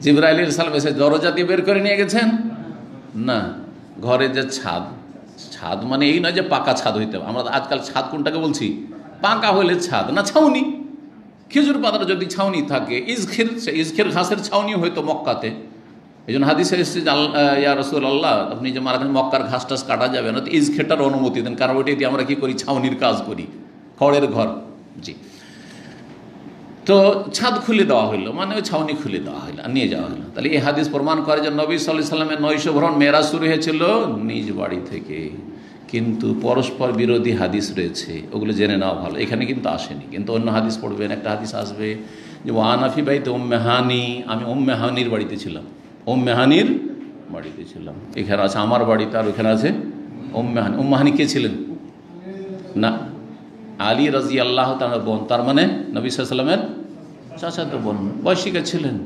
জিবরাইল আলাইহিস সালাম এসে দরজা দিয়ে বের করে নিয়ে গেছেন? না, ঘরের যে ছাদ, ছাদ মানে এই নয় যে পাকা ছাদ হইতে হবে। আমরা আজকাল ছাদ কোনটাকে বলছি? পাকা হইলে ছাদ না, ছাউনি। খেজুর পাতার যদি ছাউনি থাকে, ইজখের ঘাসের ছাউনি হয়তো মক্কাতে। এই জন্য হাদিসে এসেছে যে ইয়া রাসূলুল্লাহ, আপনি যে মারা গেছেন মক্কার ঘাস টাস কাটা যাবে না, তো ইজখেরটার অনুমতি দেন, কারণ ওইটাই দিয়ে আমরা কি করি? ছাউনির কাজ করি, খড়ের ঘর। জি, তো ছাদ খুলে দেওয়া হইলো, মানে ওই ছাউনি খুলে দেওয়া হইলো আর নিয়ে যাওয়া হলো। তাহলে এই হাদিস প্রমাণ করে যে নবী সাল্লাল্লাহু আলাইহি সাল্লামের 900 ভ্রমণ মেরাজ শুরু হয়েছিল নিজ বাড়ি থেকে। কিন্তু পরস্পর বিরোধী হাদিস রয়েছে, ওগুলো জেনে নেওয়া ভালো। এখানে কিন্তু আসেনি, কিন্তু অন্য হাদিস পড়বেন। একটা হাদিস আসবে যে ওয়ানাফি বাইতে উম্মে হানি, আমি উম্মে হানির বাড়িতে ছিলাম। উম্মে হানির বাড়িতে ছিলাম, এখানে আছে আমার বাড়িতে, আর ওখানে আছে উম্মে হানি। উম্মে হানি কে ছিলেন? না, আলী রাদিয়াল্লাহু তাআলার বোন, তার মানে নবী সাল্লাল্লাহু আলাইহি সাল্লামের চাচাতো বোন। বয়সিকা ছিলেন,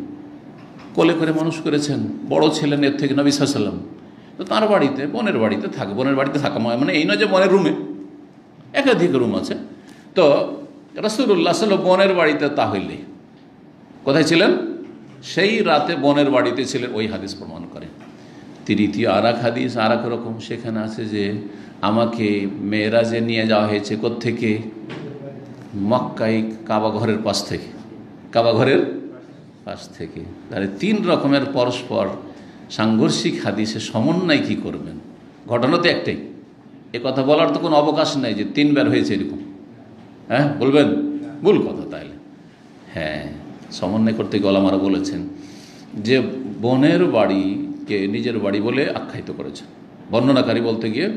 কোলে করে মানুষ করেছেন, বড় ছিলেন এর থেকে নবী সাল্লাল্লাহু আলাইহি সাল্লাম। তো তার বাড়িতে, বোনের বাড়িতে থাকে। বোনের বাড়িতে থাকা মানে এই নয় যে বোনের রুমে, একাধিক রুম আছে। তো রাসূলুল্লাহ সাল্লাল্লাহু আলাইহি ওয়াসাল্লাম বোনের বাড়িতে, তাহলে কোথায় ছিলেন? সেই রাতে বোনের বাড়িতে ছিলেন। ওই হাদিস প্রমাণ করে। তৃতীয় আর এক হাদিস আর এক রকম, সেখানে আছে যে আমাকে মেরাজে নিয়ে যাওয়া হয়েছে। কোত্থেকে? মক্কায় কাবা ঘরের পাশ থেকে, কাবা ঘরের পাশ থেকে। তাহলে 3 রকমের পরস্পর সাংঘর্ষিক হাদিসে সমন্বয় কি করবেন? ঘটনা তো একটাই, এ কথা বলার তো কোনো অবকাশ নেই যে 3 বার হয়েছে এরকম। হ্যাঁ, বলবেন? ভুল কথা। তাইলে হ্যাঁ, সমন্বয় করতে গিয়ে ওলামারা বলেছেন যে বোনের বাড়িকে নিজের বাড়ি বলে আখ্যায়িত করেছেন। বর্ণনাকারী বলতে গিয়ে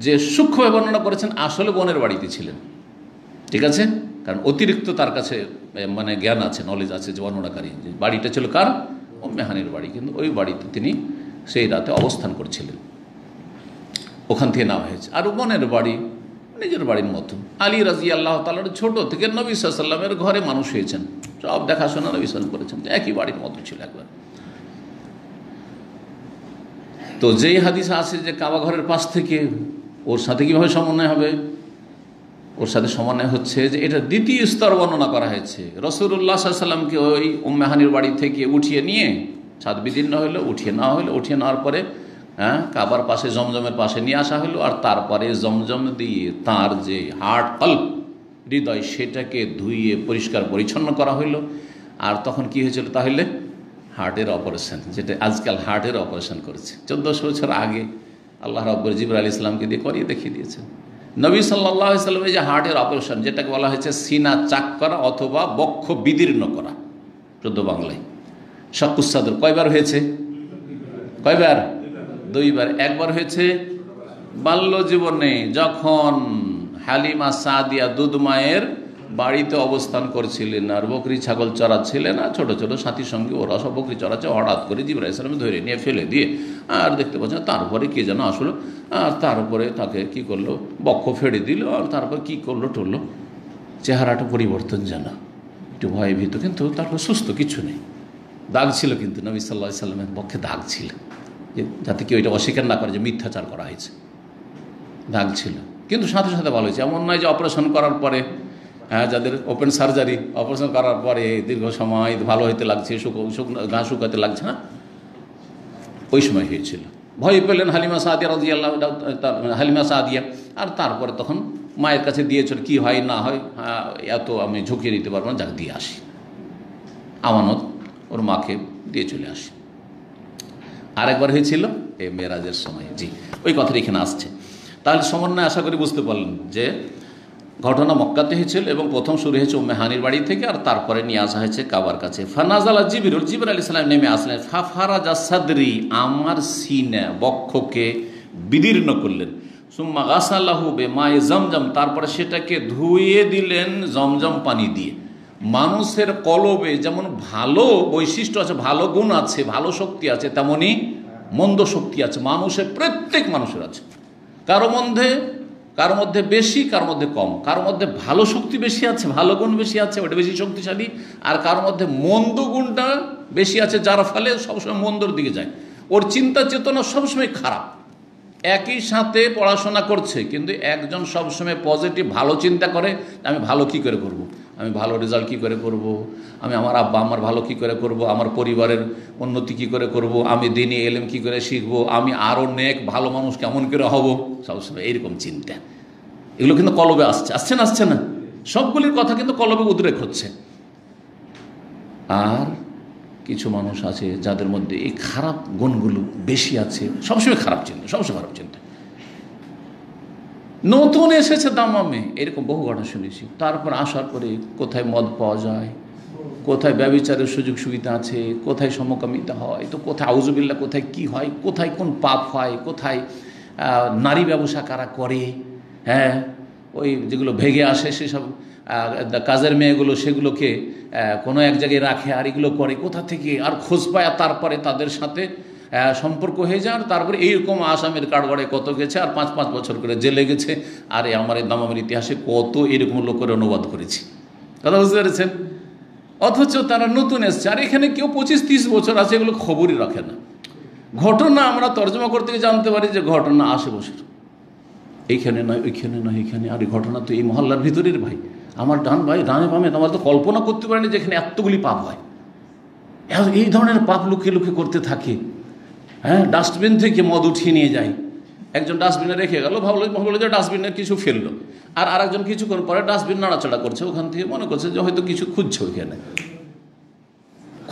যে সূক্ষ্মভাবে বর্ণনা করেছেন, আসলে বোনের বাড়িতে ছিলেন। ঠিক আছে, কারণ অতিরিক্ত তার কাছে মানে জ্ঞান আছে, নলেজ আছে, যে বর্ণনাকারী যে বাড়িটা ছিল কার? উম্মে হানির বাড়ি। কিন্তু ওই বাড়িতে তিনি সেই রাতে অবস্থান করছিলেন, ওখান থেকে নেওয়া হয়েছে। আর বোনের বাড়ি নিজের বাড়ির মতো। আলী রাদিয়াল্লাহু তাআলা ছোট থেকে নবী সাল্লাল্লাহু আলাইহি সাল্লামের ঘরে মানুষ হয়েছেন, সব দেখাশোনা নবী সাল্লাল্লাহু করেছেন, একই বাড়ির মতো ছিল একবার। তো যেই হাদিস আছে যে কাবা ঘরের পাশ থেকে, ওর সাথে কীভাবে সমন্বয় হবে? ওর সাথে সমন্বয় হচ্ছে যে এটা দ্বিতীয় স্তর বর্ণনা করা হয়েছে। রাসূলুল্লাহ সাল্লাল্লাহু আলাইহি সাল্লামকে ওই উম্মে হানির বাড়ি থেকে উঠিয়ে নিয়ে, ছাদ বিদীর্ণ হইলো, উঠিয়ে নেওয়া হলো। উঠিয়ে নেওয়ার পরে কাবার পাশে জমজমের পাশে নিয়ে আসা হলো। আর তারপরে জমজম দিয়ে তার যে হার্ট, কলব, হৃদয়, সেটাকে ধুইয়ে পরিষ্কার পরিচ্ছন্ন করা হইলো। আর তখন কি হয়েছিল? তাহলে হার্টের অপারেশন, যেটা আজকাল হার্টের অপারেশন করেছে। 1400 বছর আগে আল্লাহ রাব্বুল জিবরাইল আলাইহিস সালামকে দিয়ে করিয়ে দেখিয়ে দিয়েছেন। নবী সাল্লাল্লাহু আলাইহি সাল্লামের যে হার্টের অপারেশন, যেটাকে বলা হয়েছে সিনা চাক করা অথবা বক্ষ বিদীর্ণ করা, শুদ্ধ বাংলায় শাক্কুস-সাদর, কয়বার হয়েছে? কয়বার? 2 বার। একবার হয়েছে বাল্য জীবনে, যখন হালিমা সাদিয়া দুধ মায়ের বাড়িতে অবস্থান করছিলেন আর বকরি ছাগল চড়াচ্ছিলেন, আর ছোটো ছোটো সাথীর সঙ্গে ওরা সব বকরি চড়াচ্ছে, হঠাৎ করে জিবরাইল আলাইহিস সালাম ধরে নিয়ে ফেলে দিয়ে আর দেখতে পাচ্ছেন তারপরে কে যেন আসলো, আর তারপরে তাকে কি করলো, বক্ষ ফেড়ে দিল, আর তারপর কি করলো টরলো, চেহারাটা পরিবর্তন যেন একটু ভয়ে ভীত, কিন্তু তারপর সুস্থ, কিছু নেই। দাগ ছিল কিন্তু নবী সাল্লাল্লাহু আলাইহি সাল্লামের বক্ষে দাগ ছিল, যাতে কেউ এটা অস্বীকার না করে যে মিথ্যাচার করা হয়েছে, দাগ ছিল, কিন্তু সাথে সাথে ভালো হয়েছে। এমন নয় যে অপারেশন করার পরে, যাদের ওপেন সার্জারি, অপারেশন করার পরে দীর্ঘ সময় ভালো হইতে লাগছে, ঘা শুকাতে লাগছে না, ওই সময় হয়েছিল। ভয় পেলেন হালিমা সাদিয়া রাদিয়াল্লাহু হালিমা সাদিয়া, আর তারপরে তখন মায়ের কাছে দিয়েছিল, কি হয় না হয় এত আমি ঝুঁকিয়ে নিতে পারবো না, যাক দিয়ে আসি, আমানত ওর মাকে দিয়ে চলে আসি। আরেকবার হয়েছিল এই মেরাজের সময়। জি, ওই কথাটা এখানে আসছে। তাহলে সমন্বয় আশা করি বুঝতে পারলেন যে ঘটনা মক্কাতে হয়েছিল এবং প্রথম শুরু হয়েছে উম্মে হানির বাড়ি থেকে, আর তারপরে নিয়ে আসা হয়েছে কাবার কাছে। ফানাজালা জিবরিল, জিবরাইল আলাইহিস সালাম নেমে আসলেন, ফাফারাজা সাদরি, আমার সিনা বক্ষকে বিদীর্ণ করলেন, সুম্মা গাসালাহু বিমায়ে জমজম, তারপরে সেটাকে ধুয়ে দিলেন জমজম পানি দিয়ে। মানুষের কলবে যেমন ভালো বৈশিষ্ট্য আছে, ভালো গুণ আছে, ভালো শক্তি আছে, তেমনি মন্দ শক্তি আছে, মানুষের প্রত্যেক মানুষের আছে। কারো মধ্যে বেশি, কারো মধ্যে কম, কারো মধ্যে ভালো শক্তি বেশি আছে, ভালো গুণ বেশি আছে, ওটা বেশি শক্তিশালী, আর কারোর মধ্যে মন্দ গুণটা বেশি আছে, যার ফলে সবসময় মন্দর দিকে যায়, ওর চিন্তা চেতনা সবসময় খারাপ। একই সাথে পড়াশোনা করছে, কিন্তু একজন সবসময় পজিটিভ ভালো চিন্তা করে, আমি ভালো কি করে করব, আমি ভালো রেজাল্ট কী করে করব, আমি আমার আব্বা আমার ভালো কী করে করব, আমার পরিবারের উন্নতি কী করে করব, আমি দিনই এলেম কী করে শিখব, আমি আরও নেক ভালো মানুষ কেমন করে হব, সবসময় এইরকম চিন্তা। এগুলো কিন্তু কলবে আসছে না, সবগুলির কথা কিন্তু কলবে উদ্রেক হচ্ছে। আর কিছু মানুষ আছে যাদের মধ্যে এই খারাপ গুণগুলো বেশি আছে, সবসময় খারাপ চিন্তা, সবসময় খারাপ চিন্তা। নতুন এসেছে দামামে, এরকম বহু ঘটনা শুনেছি। তারপর আসার পরে কোথায় মদ পাওয়া যায়, কোথায় ব্যভিচারের সুযোগ সুবিধা আছে, কোথায় সমকামিতা হয়, তো কোথায় আউযুবিল্লাহ, কোথায় কি হয়, কোথায় কোন পাপ হয়, কোথায় নারী ব্যবসা কারা করে, হ্যাঁ, ওই যেগুলো ভেগে আসে সেসব কাজের মেয়েগুলো সেগুলোকে কোনো এক জায়গায় রাখে, আর এগুলো করে কোথা থেকে, আর খোঁজ পায়, আর তারপরে তাদের সাথে সম্পর্ক হয়ে যায়, আর তারপরে এইরকম আসামের কাঠগড়ায় কত গেছে, আর 5-5 বছর করে জেলে গেছে। আর আমার এই দামামের ইতিহাসে কত এরকম লোকের অনুবাদ করেছি, কথা বুঝতে পেরেছেন? অথচ তারা নতুন এসছে, আর এখানে কেউ 25-30 বছর আছে, এগুলো খবরই রাখে না। ঘটনা আমরা তর্জমা করতে গিয়ে জানতে পারি যে ঘটনা আশেপাশের, এইখানে নয় ওইখানে নয় এইখানে, আর এই ঘটনা তো এই মহল্লার ভিতরের, ভাই আমার ডান ভাই ডানে বামে, আমার তো কল্পনা করতে পারেনি যেখানে এতগুলি পাপ হয়, এই ধরনের পাপ লুকিয়ে লুকিয়ে করতে থাকে। হ্যাঁ, ডাস্টবিন থেকে মদ উঠিয়ে নিয়ে যায়, একজন ডাস্টবিনে রেখে গেল, ভাবলো যে ডাস্টবিনের কিছু ফেললো, আর আরেকজন কিছুক্ষণ পরে ডাস্টবিন নাড়াচাড়া করছে, ওখান থেকে মনে করছে যে হয়তো কিছু খুঁজছে ওইখানে।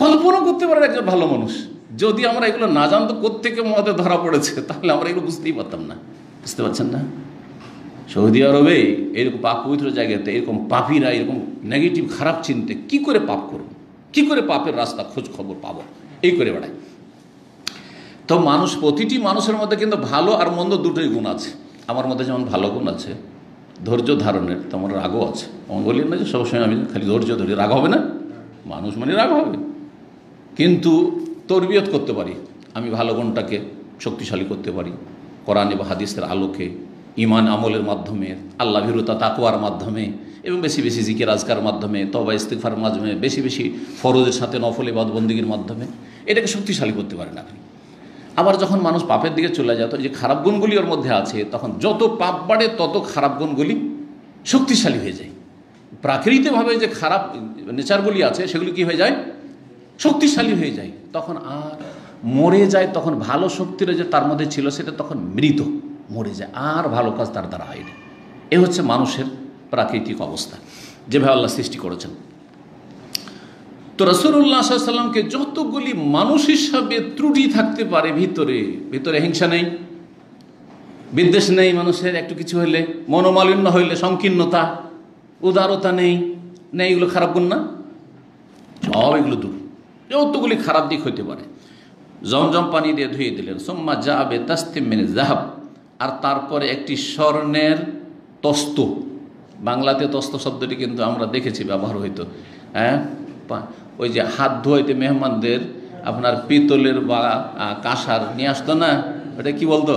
কল্পনা করতে পারে একজন ভালো মানুষ। যদি আমরা এগুলো না জানতো কোত্থেকে মদে ধরা পড়েছে, তাহলে আমরা এগুলো বুঝতেই পারতাম না। বুঝতে পারছেন না? সৌদি আরবে এরকম পাপ পবিত্র জায়গাতে এরকম পাপীরা এরকম নেগেটিভ খারাপ চিন্তে কি করে পাপ করব, কি করে পাপের রাস্তা খোঁজ খবর পাবো, এই করে বেড়ায়। তো মানুষ, প্রতিটি মানুষের মধ্যে কিন্তু ভালো আর মন্দ দুটোই গুণ আছে। আমার মধ্যে যেমন ভালো গুণ আছে ধৈর্য ধারণের, তেমন রাগও আছে। আমি বলি না যে সবসময় আমি খালি ধৈর্য ধরি, রাগ হবে না, মানুষ মানে রাগ হবে, কিন্তু তরবিয়ত করতে পারি, আমি ভালো গুণটাকে শক্তিশালী করতে পারি কোরআন এবং হাদিসের আলোকে, ইমান আমলের মাধ্যমে, আল্লাহ ভীরুতা তাকওয়ার মাধ্যমে, এবং বেশি বেশি জিকির আজকার মাধ্যমে, তওবা ইস্তিগফারের মাধ্যমে, বেশি বেশি ফরজের সাথে নফল ইবাদত বন্দেগীর মাধ্যমে এটাকে শক্তিশালী করতে পারেন আপনি। আবার যখন মানুষ পাপের দিকে চলে যায়, তো যে খারাপ গুণগুলি ওর মধ্যে আছে, তখন যত পাপ বাড়ে তত খারাপ গুণগুলি শক্তিশালী হয়ে যায়। প্রাকৃতিকভাবে যে খারাপ নেচারগুলি আছে সেগুলি কি হয়ে যায়, শক্তিশালী হয়ে যায়, তখন আর মরে যায়। তখন ভালো শক্তিটা যে তার মধ্যে ছিল সেটা তখন মৃত, মরে যায়, আর ভালো কাজ তার দ্বারা হয় না। এ হচ্ছে মানুষের প্রাকৃতিক অবস্থা, যেভাবে আল্লাহ সৃষ্টি করেছেন। তো রাসূলুল্লাহ সাল্লাল্লাহু আলাইহি ওয়াসাল্লামকে যতগুলি মানুষ হিসাবে ত্রুটি থাকতে পারে, ভিতরে ভিতরে হিংসা নেই, বিদ্বেষ নেই, মানুষের একটু কিছু হইলে, মনোমালিন্য হইলে সংকীর্ণতা, উদারতা নেই, এগুলো খারাপ গুণ না? সব এগুলো দূর, যতগুলি খারাপ দিক হইতে পারে জমজম পানি দিয়ে ধুয়ে দিলেন। সুম্মা জাবে তাসতিম মিন যাহাব, আর তারপরে একটি স্বর্ণের তস্ত, বাংলাতে তস্ত শব্দটি কিন্তু আমরা দেখেছি ব্যবহার হইতো। হ্যাঁ, ওই যে হাত ধোয়াইতে মেহমানদের আপনার পিতলের বা কাঁসার নিয়ে আসতো না, ওটা কি বলতো?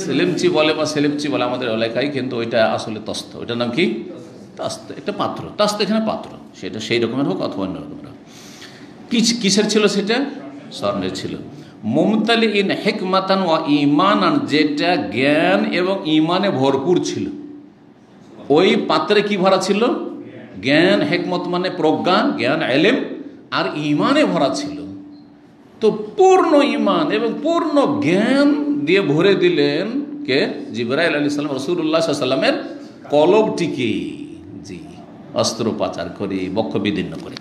সেলেমচি বলে বা সেলেমচি বলে আমাদের এলাকায়, কিন্তু ওইটা আসলে তস্ত। ওইটার নাম কি? তাস্ত। একটা পাত্র, তাস্ত এখানে পাত্র, সেটা সেই রকমের হোক অথবা অন্য রকমের হোক। কিসের ছিল সেটা? স্বর্ণের ছিল। মুমতালি ইন হিকমাতান ওয়া ঈমানান, যেটা জ্ঞান এবং ঈমানে ভরপুর ছিল। ওই পাত্রে কি ভরা ছিল? জ্ঞান, হিকমত মানে প্রজ্ঞা, জ্ঞান, ইলম, আর ঈমানে ভরা ছিল। তো পূর্ণ ঈমান এবং পূর্ণ জ্ঞান দিয়ে ভরে দিলেন কে? জিবরাইল আলাইহিস সালাম রাসূলুল্লাহ সাল্লাল্লাহু আলাইহি ওয়াসাল্লামের কলবটিকে। জি, অস্ত্রোপচার করে, বক্ষ বিদীর্ণ করে।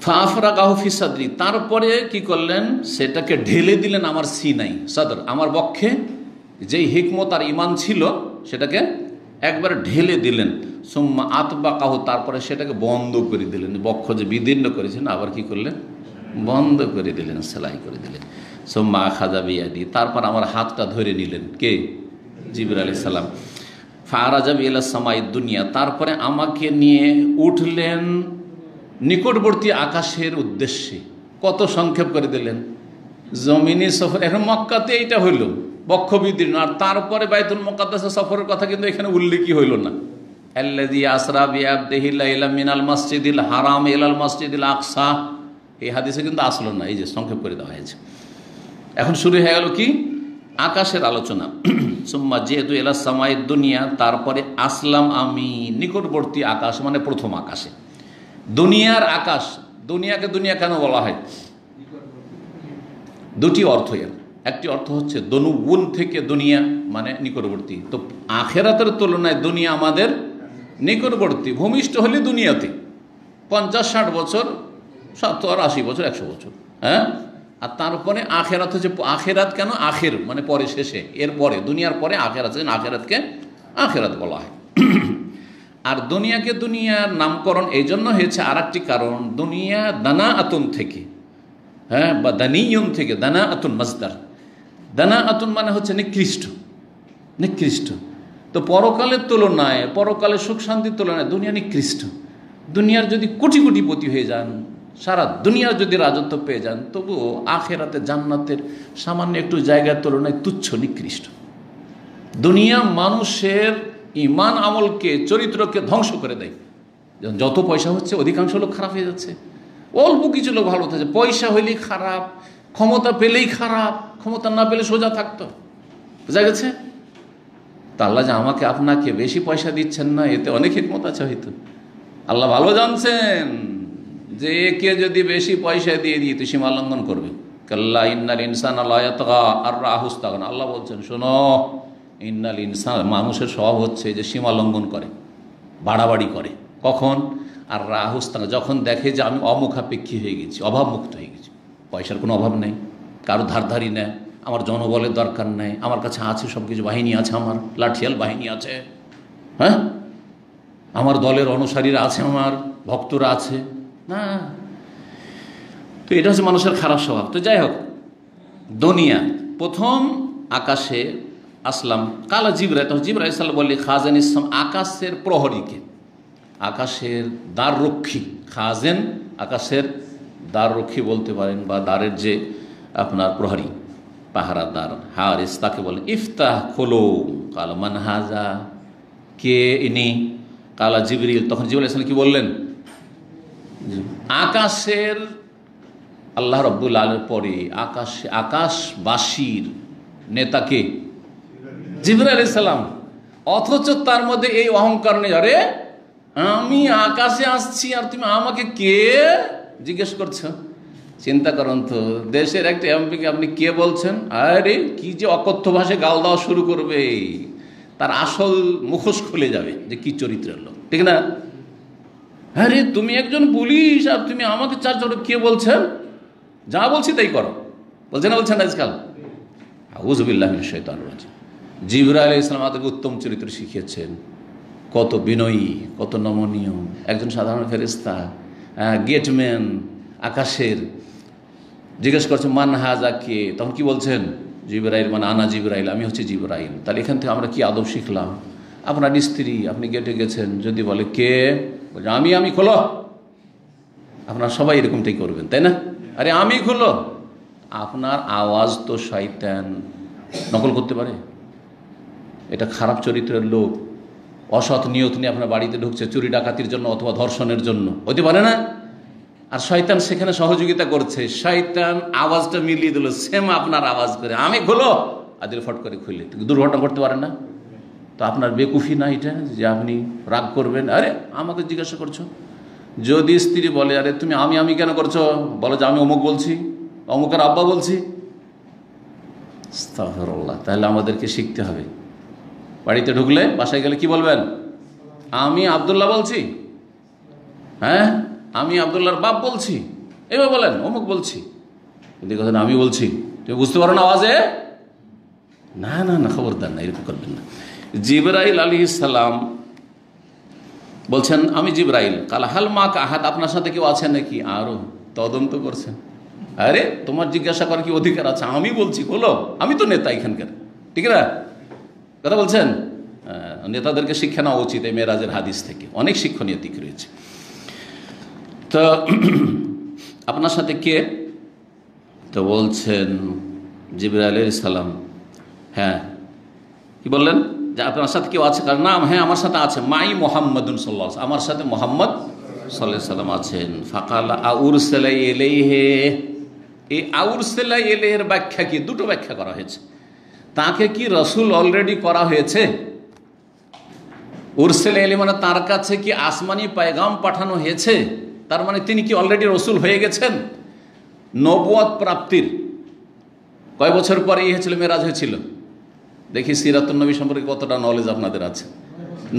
ফাফরাগাহু ফি সাদরি, তারপরে কি করলেন? সেটাকে ঢেলে দিলেন আমার সিনাই, সদর, আমার বক্ষে যেই হিকমত আর ঈমান ছিল সেটাকে একবার ঢেলে দিলেন। সুম্মা আতবাকাহু, তারপরে সেটাকে বন্ধ করে দিলেন। বক্ষ যে বিদীর্ণ করেছেন আবার কি করলেন? বন্ধ করে দিলেন, সেলাই করে দিলেন। সুম্মা আখাযা বিয়াদি, তারপর আমার হাতটা ধরে নিলেন কে? জিবরাইল আলাইহিস সালাম। ফারাজা ইলা সামাই দুনিয়া, তারপরে আমাকে নিয়ে উঠলেন নিকটবর্তী আকাশের উদ্দেশ্যে। কত সংক্ষেপ করে দিলেন! জমিনি সফর, এখন মক্কাতে এইটা হইল বক্ষ বিদীর্ণ, আর তারপরে বাইতুল মুকাদ্দাসের সফরের কথা কিন্তু এখানে উল্লেখই হইল না। আল্লাযী আসরা বিআবদিহি লাইলাম মিনাল মাসজিদিল হারাম ইলাল মাসজিদিল আকসা, এই হাদিসে কিন্তু আসলো না, এই যে সংক্ষেপ করে দেওয়া হয়েছে। এখন শুরু হয়ে গেল কি? আকাশের আলোচনা। সুম্মা যেহেতু এলা সামাই দুনিয়া, তারপরে আসলাম আমি নিকটবর্তী আকাশ, মানে প্রথম আকাশে। দুনিয়ার আকাশ, দুনিয়াকে দুনিয়া কেন বলা হয়? দুটি অর্থ এর। একটি অর্থ হচ্ছে দনুগুণ থেকে দুনিয়া মানে নিকটবর্তী। তো আখেরাতের তুলনায় দুনিয়া আমাদের নিকটবর্তী। ভূমিষ্ঠ হলে দুনিয়াতে 50-60 বছর, 70-80 বছর, 100 বছর, হ্যাঁ। আর তারপরে আখেরাত হচ্ছে, আখেরাত কেন? আখের মানে পরে, শেষে, এর পরে, দুনিয়ার পরে আখেরাত, আখেরাতকে আখেরাত বলা হয়। আর দুনিয়াকে দুনিয়ার নামকরণ এই জন্য হয়েছে, আর একটি কারণ, দুনিয়া দানা আতুন থেকে, হ্যাঁ, বা দানিয়ন থেকে, দানা আতুন মাজদার। দানা আতুন মানে হচ্ছে নিকৃষ্ট, নিকৃষ্ট। তো পরকালের তুলনায়, পরকালের সুখ শান্তির তুলনায় দুনিয়া নিকৃষ্ট। দুনিয়ার যদি কোটি কোটিপতি হয়ে যান, সারা দুনিয়ার যদি রাজত্ব পেয়ে যান, তবুও আখেরাতে জান্নাতের সামান্য একটু জায়গার তুলনায় তুচ্ছ, নিকৃষ্ট। দুনিয়া মানুষের ঈমান আমলকে, চরিত্রকে ধ্বংস করে দেয়। যত পয়সা হচ্ছে অধিকাংশ লোক খারাপ হয়ে যাচ্ছে, অল্প কিছু লোক ভালো থাকছে। পয়সা হইলেই খারাপ, ক্ষমতা পেলেই খারাপ, ক্ষমতা না পেলে সোজা থাকতো। বোঝা গেছে? তা আল্লাহ যে আমাকে আপনাকে বেশি পয়সা দিচ্ছেন না, এতে অনেক হিকমত আছে হয়তো। আল্লাহ ভালো জানছেন যে একে যদি বেশি পয়সা দিয়ে দিই তো সীমা লঙ্ঘন করবে। কাল্লা ইন্নাল ইনসানা লা ইয়াতগা আর রাহু ইসতাগনা। আল্লাহ বলছেন, শোনো, ইন্নাল ইনসান, মানুষের স্বভাব হচ্ছে যে সীমা লঙ্ঘন করে, বাড়াবাড়ি করে। কখন? আর রাহু ইসতাগনা, যখন দেখে যে আমি অমুখাপেক্ষী হয়ে গেছি, অভাবমুক্ত হয়ে গেছি, পয়সার কোনো অভাব নেই, কারো ধারধারি নেই, আমার জনবলের দরকার নেই, আমার কাছে আছে সব কিছু, বাহিনী আছে, আমার লাঠিয়াল বাহিনী আছে, হ্যাঁ, আমার দলের অনুসারীরা আছে, আমার ভক্তরা আছে না। তো এটা হচ্ছে মানুষের খারাপ স্বভাব। তো যাই হোক, দুনিয়া প্রথম আকাশে আসলাম। কালা জিবরাইল, তখন জিবরাইল সাল্লাল্লাহু আলাইহি খাজেন ইসলাম, আকাশের প্রহরীকে, আকাশের দ্বাররক্ষী। খাজেন আকাশের দ্বাররক্ষী বলতে পারেন, বা দ্বারের যে আপনার প্রহরী, পাহারাদার, হারিস, তাকে বলেন। ইফতাহ, খোলো। কালা মান হাজা, কে ইনি? কালা জিবরিল, তখন জিবরাইল ইসলাম কি বললেন? আকাশের আল্লাহ রাব্বুল আলামিনের পরে আকাশবাসীর নেতাকে জিবরাইল আলাইহিস সালাম। অথচ তার মধ্যে এই অহংকার নেই, আরে আমি আকাশে আসছি আর তুমি আমাকে কে জিজ্ঞেস করছো? চিন্তা করুন তো, দেশের একটা এমপিকে আপনি কে বলছেন? আরে কি যে অকথ্য ভাষায় গাল দেওয়া শুরু করবে, তার আসল মুখোশ খুলে যাবে যে কি চরিত্রের লোক, ঠিক না? আরে তুমি একজন পুলিশ আর তুমি আমাকে কে বলছেন? যা বলছি তাই করো, বলছেন না? বলছেন আজকাল। আউযু বিল্লাহি মিনাশ শাইতানির রাজিম। জিবরাইল আলাইহিস সালাম আমাদেরকে উত্তম চরিত্র শিখিয়েছেন। কত বিনয়ী, কত নমনীয় একজন সাধারণ ফেরেশতা, গেটম্যান আকাশের। জিজ্ঞেস করছে মান হাজা, কে? তখন কি বলছেন? জিবরাইল, মানে আনা জিবরাইল, আমি হচ্ছে জিবরাইল। তাহলে এখান থেকে আমরা কি আদব শিখলাম? আপনার স্ত্রী, আপনি গেটে গেছেন, যদি বলে কে, বলছে আমি খোলো, আপনার সবাই এরকমটাই করবেন, তাই না? আরে আমি খোলো। আপনার আওয়াজ তো শয়তান নকল করতে পারে। এটা খারাপ চরিত্রের লোক, অসৎ নিয়ত নিয়ে আপনার বাড়িতে ঢুকছে চুরি ডাকাতির জন্য অথবা ধর্ষণের জন্য, হতে পারে না? আর শয়তান সেখানে সহযোগিতা করছে। শয়তান আওয়াজটা মিলিয়ে দিল সেম আপনার আওয়াজ করে, আমি খোলো, আদিল ফট করে খুলে দুর্ঘটনা করতে পারেন না? তো আপনার বেকুফি না এটা যে আপনি রাগ করবেন? আরে আমাকে জিজ্ঞাসা করছো। যদি স্ত্রী বলে আরে তুমি আমি কেন করছো, বলো যে আমি অমুক বলছি, অমুকের আব্বা বলছি, আস্তাগফিরুল্লাহ। তাহলে আমাদেরকে শিখতে হবে, বাড়িতে ঢুকলে বাসায় গেলে কি বলবেন? আমি আব্দুল্লাহ বলছি, হ্যাঁ আমি আব্দুল্লাহর বাপ বলছি, এবার বলেন অমুক বলছি। কিন্তু কথা না আমি বলছি, তুমি বুঝতে পারো না আওয়াজে? না না না, খবরদার না, এরকম করবেন না। জিবরাইল আলাইহিস সালাম বলছেন আমি জিবরাইল। কালা হাল মা আহাদ, আপনার সাথে কেউ আছে নাকি? আরো তদন্ত করছেন। আরে তোমার জিজ্ঞাসা করার কি অধিকার আছে? আমি বলছি বলো, আমি তো নেতা এখানকার, ঠিক না? কথা বলছেন। নেতাদেরকে শিক্ষা নেওয়া উচিত এই মেরাজের হাদিস থেকে, অনেক শিক্ষণীয় দিক রয়েছে। তো আপনার সাথে কে? তো বলছেন জিবরাইল আলাইহিস সালাম। হ্যাঁ, কি বললেন? যে আপনার সাথে কেউ আছে? কার নাম? হ্যাঁ আমার সাথে আছে, মাই মুহাম্মাদুন সাল্লাল্লাহু আলাইহি ওয়াসাল্লাম, আমার সাথে মুহাম্মদ সাল্লাল্লাহু আলাইহি ওয়াসাল্লাম আছেন। ফাকালা আউরসালা ইলাইহি, এই আউরসালা ইলাইহির ব্যাখ্যা কি? দুটো ব্যাখ্যা করা হয়েছে। তাকে কি রাসূল অলরেডি করা হয়েছে? উরসালা ইলাইহি মানে তার কাছে কি আসমানি পয়গাম পাঠানো হয়েছে? তার মানে তিনি কি অলরেডি রাসূল হয়ে গেছেন? নবুয়ত প্রাপ্তির কয় বছর পরে হয়েছিল, মেরাজ হয়েছিল? দেখি সিরাতুন নবী সম্পর্কে কতটা নলেজ আপনাদের আছে।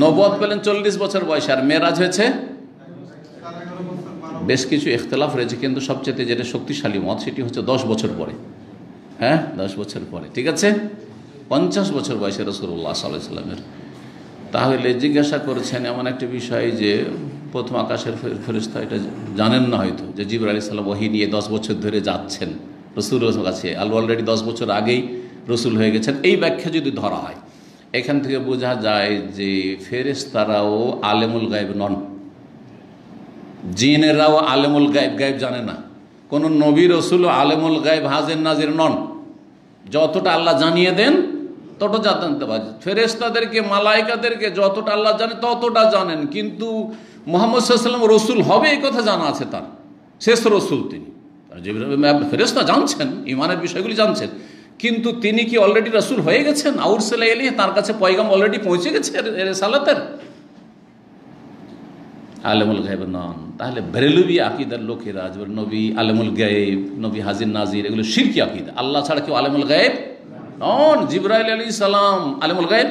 নবুয়ত পেলেন 40 বছর বয়সে, আর মেরাজ হয়েছে বেশ কিছু ইখতিলাফ রয়েছে, কিন্তু সবচেয়ে যেটা শক্তিশালী মত সেটি হচ্ছে 10 বছর পরে। হ্যাঁ 10 বছর পরে, ঠিক আছে। 50 বছর বয়সে রাসূলুল্লাহ সাল্লাল্লাহু আলাইহি ওয়াসাল্লামের। তাহলে জিজ্ঞাসা করেছেন এমন একটা বিষয় যে প্রথম আকাশের ফেরেশতা এটা জানেন না হয়তো, যে জিবরাইল আলাইহিস সালাম ওহী নিয়ে 10 বছর ধরে যাচ্ছেন রাসূলের কাছে, অলরেডি 10 বছর আগেই রসুল হয়ে গেছেন। এই ব্যাখ্যা যদি ধরা হয়, এখান থেকে বোঝা যায় যে ফেরেশতারাও আলেমুল গায়েব নন, জিনেরাও আলেমুল গায়েব, গায়েব জানে না। কোন নবী রসুলও আলেমুল গায়েব হাজির নাজির নন। যতটা আল্লাহ জানিয়ে দেন ততটা জানতে পারে। ফেরেশতাদেরকে, মালাইকাদেরকে যতটা আল্লাহ জানে ততটা জানেন, কিন্তু মুহাম্মদ সাল্লাল্লাহু আলাইহি ওয়াসাল্লাম রসুল হবে এই কথা জানা আছে তার, শেষ রসুল তিনি। ফেরেশতা জানছেন, ইমানের বিষয়গুলি জানছেন, কিন্তু তিনি কি অলরেডি রাসূল হয়ে গেছেন? আউরসালা ইলাইহি, তার কাছে পয়গাম অলরেডি পৌঁছে গেছে রিসালাতের? আলেমুল গায়েব নন। তাহলে বেরেলভি আকীদার লোকেরা নবী আলেমুল গায়েব, নবী হাজির নাজির, এগুলো শিরকি আকীদা। আল্লাহ ছাড়া কেউ আলেমুল গায়েব নন। জিবরাইল আলাইহিস সালাম আলেমুল গায়েব?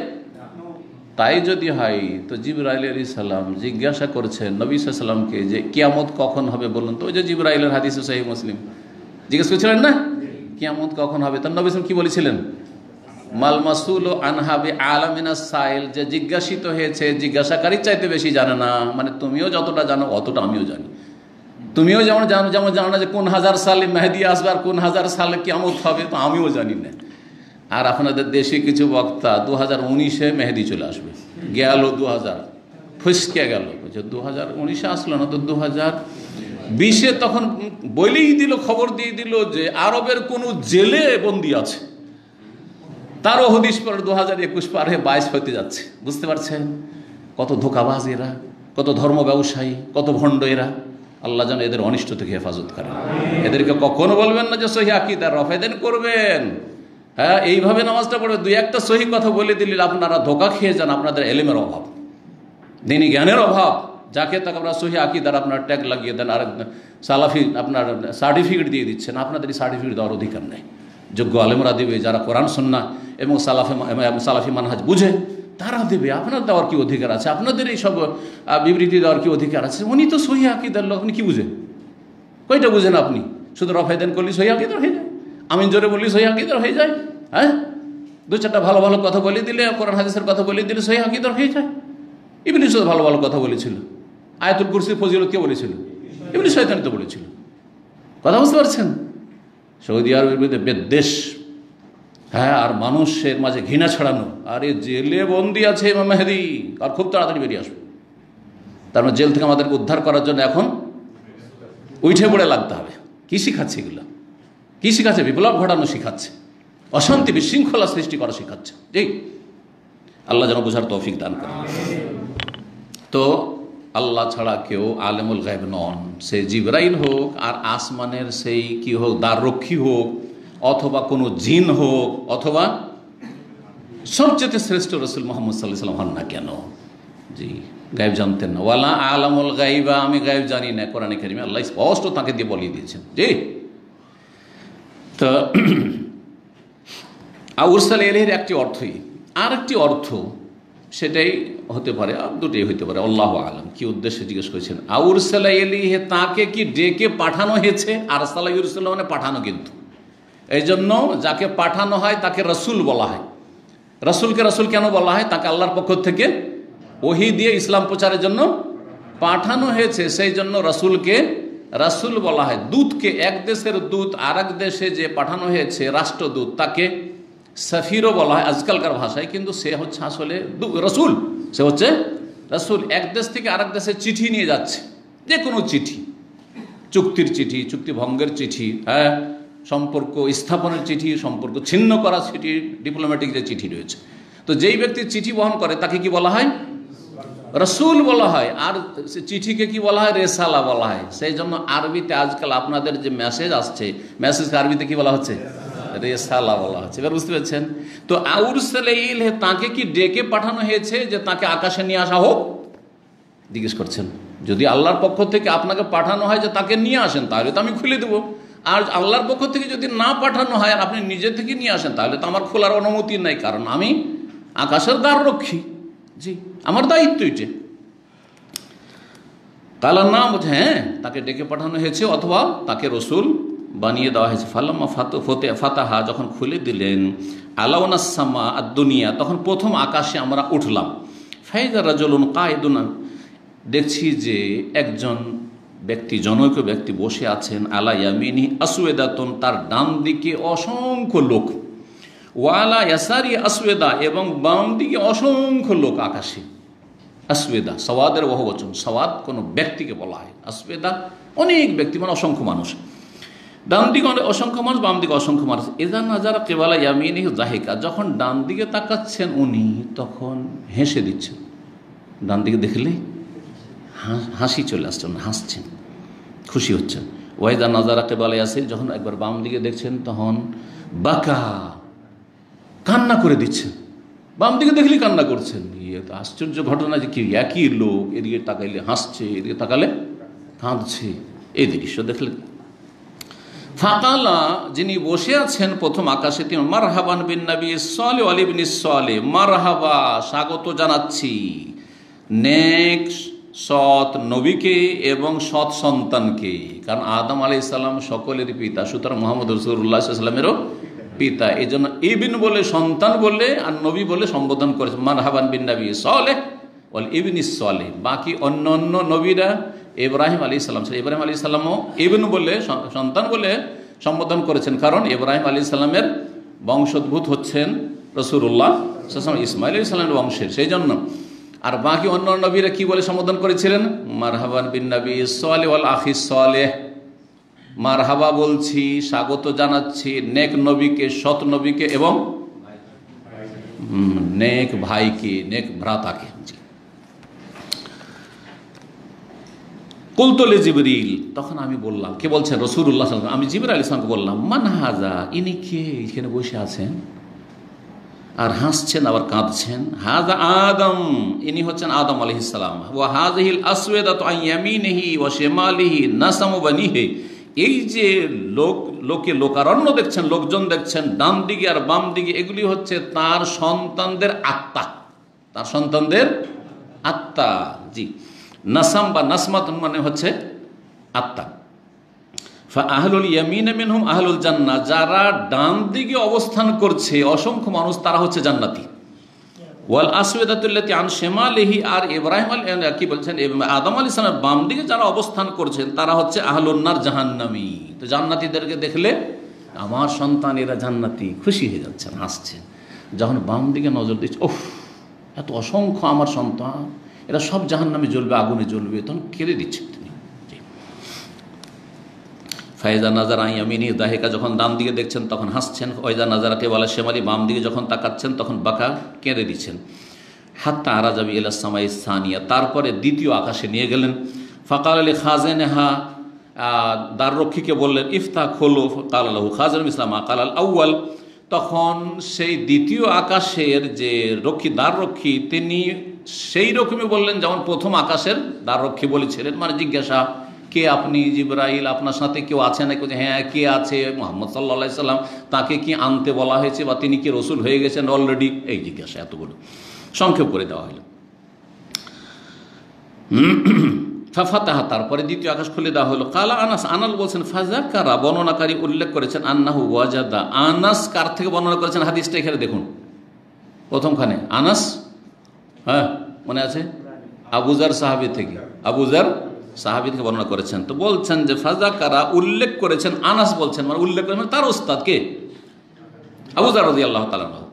তাই যদি হয় তো জিবরাইল আলাইহিস সালাম জিজ্ঞাসা করছেন নবী সাল্লাল্লাহু আলাইহি ওয়াসাল্লামকে যে কিয়ামত কখন হবে বলুন তো। ওই যে জিবরাইলের হাদিসে সহিহ মুসলিম জিজ্ঞেস করেছিলেন না কিয়ামত কখন হবে, তার নবী সাল্লাল্লাহু আলাইহি ওয়াসাল্লাম কি বলেছিলেন? মাল মাসউলু আনহা বিআলামিনাস সাইল, যে জিজ্ঞাসিত হয়েছে জিজ্ঞাসাকারীর চাইতে বেশি জানে না। মানে তুমিও যতটা জানো অতটা আমিও জানি। তুমিও যেমন জানো না যে কোন হাজার সালে মেহেদী আসবে আর কোন হাজার সালে কিয়ামত হবে, তো আমিও জানি না। আর আপনাদের দেশে কিছু বক্তা 2019-এ মেহেদী চলে আসবে, গেল 2000 ফসকে গেল, 2019-এ আসলো না তো 2020-এ তখন বলেই দিল, খবর দিয়ে দিল যে আরবের কোন জেলে বন্দী আছে, তারও হদিস পরে 2021 পার হয়ে 22 হতে যাচ্ছে। বুঝতে পারছেন কত ধোঁকাবাজ এরা, কত ধর্ম ব্যবসায়ী, কত ভণ্ড এরা। আল্লাহ যেন এদের অনিষ্ট থেকে হেফাজত করেন। এদেরকে কখনো বলবেন না যে সহি আকীদা রফেদেন করবেন। হ্যাঁ এইভাবে নামাজটা পড়বে, দুই একটা সহি কথা বলে দিলে আপনারা ধোঁকা খেয়ে যান। আপনাদের এলেমের অভাব, দিনী জ্ঞানের অভাব। যাকে তাকে আপনারা সহি আকীদার আপনার ট্যাগ লাগিয়ে দেন, আর সালাফি আপনার সার্টিফিকেট দিয়ে দিচ্ছেন। আপনাদের এই সার্টিফিকেট দেওয়ার অধিকার নেই। যোগ্য আলেমরা দেবে, যারা কোরআন সুন্নাহ এবং সালাফি মানহাজ বুঝে তারা দেবে। আপনার দেওয়ার কি অধিকার আছে? আপনাদের এই সব বিবৃতি দেওয়ার কি অধিকার আছে? উনি তো সহি আকীদার লোক, আপনি কি বুঝেন? কয়টা বুঝেন আপনি? শুধু রফায়দান করলে সহি আকীদার হয়ে যায়, আমিন জোরে বললি সহি আকীদার হয়ে যায়। হ্যাঁ দু চারটা ভালো ভালো কথা বলে দিলে, কোরআন হাদিসের কথা বলে দিলে সহি আকীদার হয়ে যায়। ইবলিস ভালো ভালো কথা বলেছিল। আয়াতুল কুরসির ফজিলত কে বলেছিল? ইবলিস শয়তান তো বলেছিল। কথা বুঝতে পারছেন? সৌদি আরবের বিরুদ্ধে বিদ্বেষ, হ্যাঁ, আর মানুষের মাঝে ঘৃণা ছড়ানো, আরে জেলে বন্দি আছে ইমাম মেহেদী আর খুব তাড়াতাড়ি বেরিয়ে আসবে। তার মানে জেল থেকে আমাদেরকে উদ্ধার করার জন্য এখন উঠে পড়ে লাগতে হবে। কি শিখাচ্ছে এগুলো? কি শিখাচ্ছে? বিপ্লব ঘটানো শিখাচ্ছে, অশান্তি বিশৃঙ্খলা সৃষ্টি করা শিখাচ্ছে। জি, আল্লাহ যেন বোঝার তৌফিক দান করেন। তো আল্লাহ ছাড়া কেউ আলেমুল গায়ব নন। সে জিবরাইল হোক, আর আসমানের সেই কি হোক, দ্বাররক্ষী হোক, অথবা কোনো জিন হোক, অথবা সবচেয়ে শ্রেষ্ঠ রসুল মোহাম্মদ সাল্লাল্লাহু আলাইহি ওয়াসাল্লাম হন না কেন। জি, গায়েব জানতেন না। ওয়ালা আলামুল গায়বা, আমি গায়েব জানি না, কোরআনে কারিমে আল্লাহ স্পষ্ট তাকে দিয়ে বলিয়ে দিয়েছেন। জি, তো আউরসাল ইলাইহির একটি অর্থই, আর একটি অর্থ সেটাই হতে পারে, দুটোই হতে পারে, আল্লাহু আলাম। কি উদ্দেশ্যে জিজ্ঞেস করেছেন? আউরসাল ইলাইহি, তাকে কি ডেকে পাঠানো হয়েছে? আরসালা ইউরসালু মানে পাঠানো, কিন্তু এই জন্য যাকে পাঠানো হয় তাকে রসুল বলা হয়। রসুলকে রসুল কেন বলা হয়? তাকে আল্লাহর পক্ষ থেকে ওহী দিয়ে ইসলাম প্রচারের জন্য পাঠানো হয়েছে, সেই জন্য রসুলকে রাসূল বলা হয়। দূতকে, এক দেশের দূত আর এক দেশে যে পাঠানো হয়েছে রাষ্ট্রদূত, তাকে সফিরও বলা হয় আজকালকার ভাষায়, কিন্তু সে হচ্ছে আসলে রসুল। সে হচ্ছে রসুল। এক দেশ থেকে আরেক দেশে চিঠি নিয়ে যাচ্ছে, যে কোনো চিঠি, চুক্তির চিঠি, চুক্তি ভঙ্গের চিঠি, হ্যাঁ, সম্পর্ক স্থাপনের চিঠি, সম্পর্ক ছিন্ন করা চিঠি, ডিপ্লোম্যাটিক যে চিঠি রয়েছে। তো যেই ব্যক্তি চিঠি বহন করে তাকে কি বলা হয়? রসুল বলা হয়। আর চিঠিকে কি বলা হয়? রেসালা বলা হয়। সেই জন্য আরবিতে আজকাল আপনাদের যে মেসেজ আসছে, মেসেজকে আরবিতে কি বলা হচ্ছে? রেসালা বলা হচ্ছে। এবার বুঝতে পেরেছেন? তো আউরসালা ইলাইহি, তাকে কি ডেকে পাঠানো হয়েছে যে তাকে আকাশে নিয়ে আসা হোক? জিজ্ঞেস করছেন। যদি আল্লাহর পক্ষ থেকে আপনাকে পাঠানো হয় যে তাকে নিয়ে আসেন, তাহলে তো আমি খুলে দেবো। আর আল্লাহর পক্ষ থেকে যদি না পাঠানো হয় আর আপনি নিজে থেকে নিয়ে আসেন, তাহলে তো আমার খোলার অনুমতি নাই, কারণ আমি আকাশের দ্বাররক্ষী। জি, আমার দায়িত্ব এটা। কালার নাম বলছে, হ্যাঁ, তাকে ডেকে পাঠানো হয়েছে অথবা তাকে রসুল বানিয়ে দেওয়া হয়েছে। ফালাম্মা ফাতাহা, যখন খুলে দিলেন, আলাউনাস সামা আদ-দুনিয়া, তখন প্রথম আকাশে আমরা উঠলাম। ফাইজা রাজুলুন কায়েদুন, দেখছি যে একজন ব্যক্তি, জনৈক ব্যক্তি বসে আছেন, আলা ইয়ামিনি আসওয়াদাতুন, তার ডান দিকে অসংখ্য লোক, ওয়ালা ইয়াসারি আসওয়াদা, এবং বাম দিকে অসংখ্য লোক আকাশে। আসওয়াদা সওয়াদের বহুবচন, সওয়াদ কোনো ব্যক্তিকে বলা হয়, আসওয়াদা অনেক ব্যক্তি, মানে অসংখ্য মানুষ। ডান দিকে অসংখ্য মানুষ, বাম দিকে অসংখ্য মানুষ। ইযা নাযারা কিবালা ইয়ামিনিহি যাহিকা, যখন ডান দিকে তাকাচ্ছেন উনি, তখন হেসে দিচ্ছেন। ডান দিকে দেখলে হাসি চলে আসছেন, হাসছেন, খুশি হচ্ছেন। ওয়াইদা নাজারা কিবালা ইয়াসির, যখন একবার বাম দিকে দেখছেন তখন বাকা, কান্না করে দিচ্ছেন। বাম দিকে দেখলে কান্না করছেন। ইয়ে তো আশ্চর্য ঘটনা, যে কি একই লোক, এদিকে তাকাইলে হাসছে, এদিকে তাকালে কাঁদছে। এই দৃশ্য দেখলে ফাকালা, যিনি বসে আছেন প্রথম আকাশে, তিনি মারহাবান বিন নবী সালেহ ওয়াল ইবনি সালেহ, মারহাবা, স্বাগত জানাচ্ছি নেক সৎ নবীকে এবং সৎ সন্তানকে। কারণ আদম আলাইহিস সালাম সকলের পিতা, সুতরাং মুহাম্মদ রাসূলুল্লাহ সাল্লাল্লাহু আলাইহি ওয়াসাল্লামেরও পিতা। এই জন্য ইবিন বলে, সন্তান বলে, আর নবী বলে সম্বোধন করেছে। মারহাবান বিন নবী সালেহ ওয়াল ইবনি সালেহ। বাকি অন্য অন্য নবীরা, ইব্রাহিম আলাইহিস সালাম, ইব্রাহিম আলাইহিস সালামও ইবন বলে, সন্তান বলে সম্বোধন করেছেন, কারণ ইব্রাহিম আলাইহিস সালামের বংশোদ্ভূত হচ্ছেন রাসূলুল্লাহ সাল্লাল্লাহু আলাইহি ওয়াসাল্লাম, ইসমাঈল আলাইহিস সালামের বংশের, সেই জন্য। আর বাকি অন্য নবীরা কি বলে সম্বোধন করেছিলেন? মারহাবান বিন নবী সালেহ ওয়াল আখিস সালেহ, মারহাবা বলছি, স্বাগত জানাচ্ছি নেক নবীকে, সৎ নবীকে এবং নেক ভাইকে, নেক ভ্রাতাকে। কুলতুলি জিবরিল, তখন আমি বললাম, কে বলছেন? রাসূলুল্লাহ সাল্লাল্লাহু আলাইহি ওয়াসাল্লাম। আমি জিবরিল আলাইহিস সালামকে বললাম, মান হাযা, ইনি কে, এখানে বসে আছেন আর হাসছেন আবার কাঁদছেন? হাযা আদম, ইনি হচ্ছেন আদম আলাইহিস সালাম। ওয়া হাযিহিল আসওয়াদাতু আন ইয়ামিনিহি ওয়া শিমালিহি নাসামু বানিহি, এই যে লোকারণ্য দেখছেন, লোকজন দেখছেন ডান দিকে আর বাম দিকে, এগুলি হচ্ছে তার সন্তানদের আত্মা, তার সন্তানদের আত্মা। জি, নাসাম বা নাসমাত মানে হচ্ছে আত্মা। আহলুল ইয়ামিন মিনহুম আহলুল জান্নাহ, যারা ডান দিকে অবস্থান করছে অসংখ্য মানুষ, তারা হচ্ছে জান্নাতি। ওয়াল আসওয়াদাতুল্লাতি আন শিমালিহি, আর ইব্রাহিম কি বলছেন, আদম আলাইহিস সালামের বাম দিকে যারা অবস্থান করছেন তারা হচ্ছে আহলুন নার, জাহান্নামী। তো জান্নাতীদেরকে দেখলে আমার সন্তান এরা জান্নাতি, খুশি হয়ে যাচ্ছেন, হাসছেন। যখন বাম দিকে নজর দিচ্ছে, ওফ এত অসংখ্য আমার সন্তান, এরা সব জাহান্নামে জ্বলবে, আগুনে জ্বলবে, তখন কেঁদে দিচ্ছেন তিনি। ফায়জা নাজার আইয়ামিনী দাহিকা, যখন ডান দিকে দেখছেন তখন হাসছেন। ওয়াইজা নাজারাকে বলা শেমালি, বাম দিকে যখন তাকাচ্ছেন তখন বাঁকা কেঁদে দিচ্ছেন। হাত্তা আরাজাবি ইলা সামাই সানিয়া, তারপরে দ্বিতীয় আকাশে নিয়ে গেলেন। ফাকাল আলী খাজেনেহা, দ্বাররক্ষীকে বললেন ইফতা খোলো। কাল আল্লাহু খাজেন ইসলাম কাল আল আউ্য়াল, তখন সেই দ্বিতীয় আকাশের যে দ্বাররক্ষী তিনি সেই রকমই বললেন যেমন প্রথম আকাশের দ্বাররক্ষী বলেছিলেন। মানে জিজ্ঞাসা, কে আপনি? জিবরাইল, আপনার সাথে কেউ আছে নাকি? হ্যাঁ, কে আছে? মুহাম্মদ সাল্লাল্লাহু আলাইহি সাল্লাম, তাকে কি আনতে বলা হয়েছে বা তিনি কি রসুল হয়ে গেছেন অলরেডি? এই জিজ্ঞাসা এতগুলো সংক্ষেপ করে দেওয়া হলো। ফাফাতাহা, তারপরে দ্বিতীয় আকাশ খুলে দেওয়া হলো। কালা আনাস, আনাল বলছেন ফাযাকারা, বর্ণনাকারী উল্লেখ করেছেন আন্নাহু ওয়াজাদা। আনাস কার থেকে বর্ণনা করেছেন হাদিসটা এখানে দেখুন প্রথমখানে। আনাস, হ্যাঁ মনে আছে, আবুজার সাহাবী থেকে, আবুজার সাহাবী থেকে বর্ণনা করেছেন। তো বলছেন যে ফাযাকারা, উল্লেখ করেছেন, আনাস বলছেন মানে উল্লেখ করেছেন তার ওস্তাদ কে? আবুজার রাদিয়াল্লাহু তাআলা আনহু।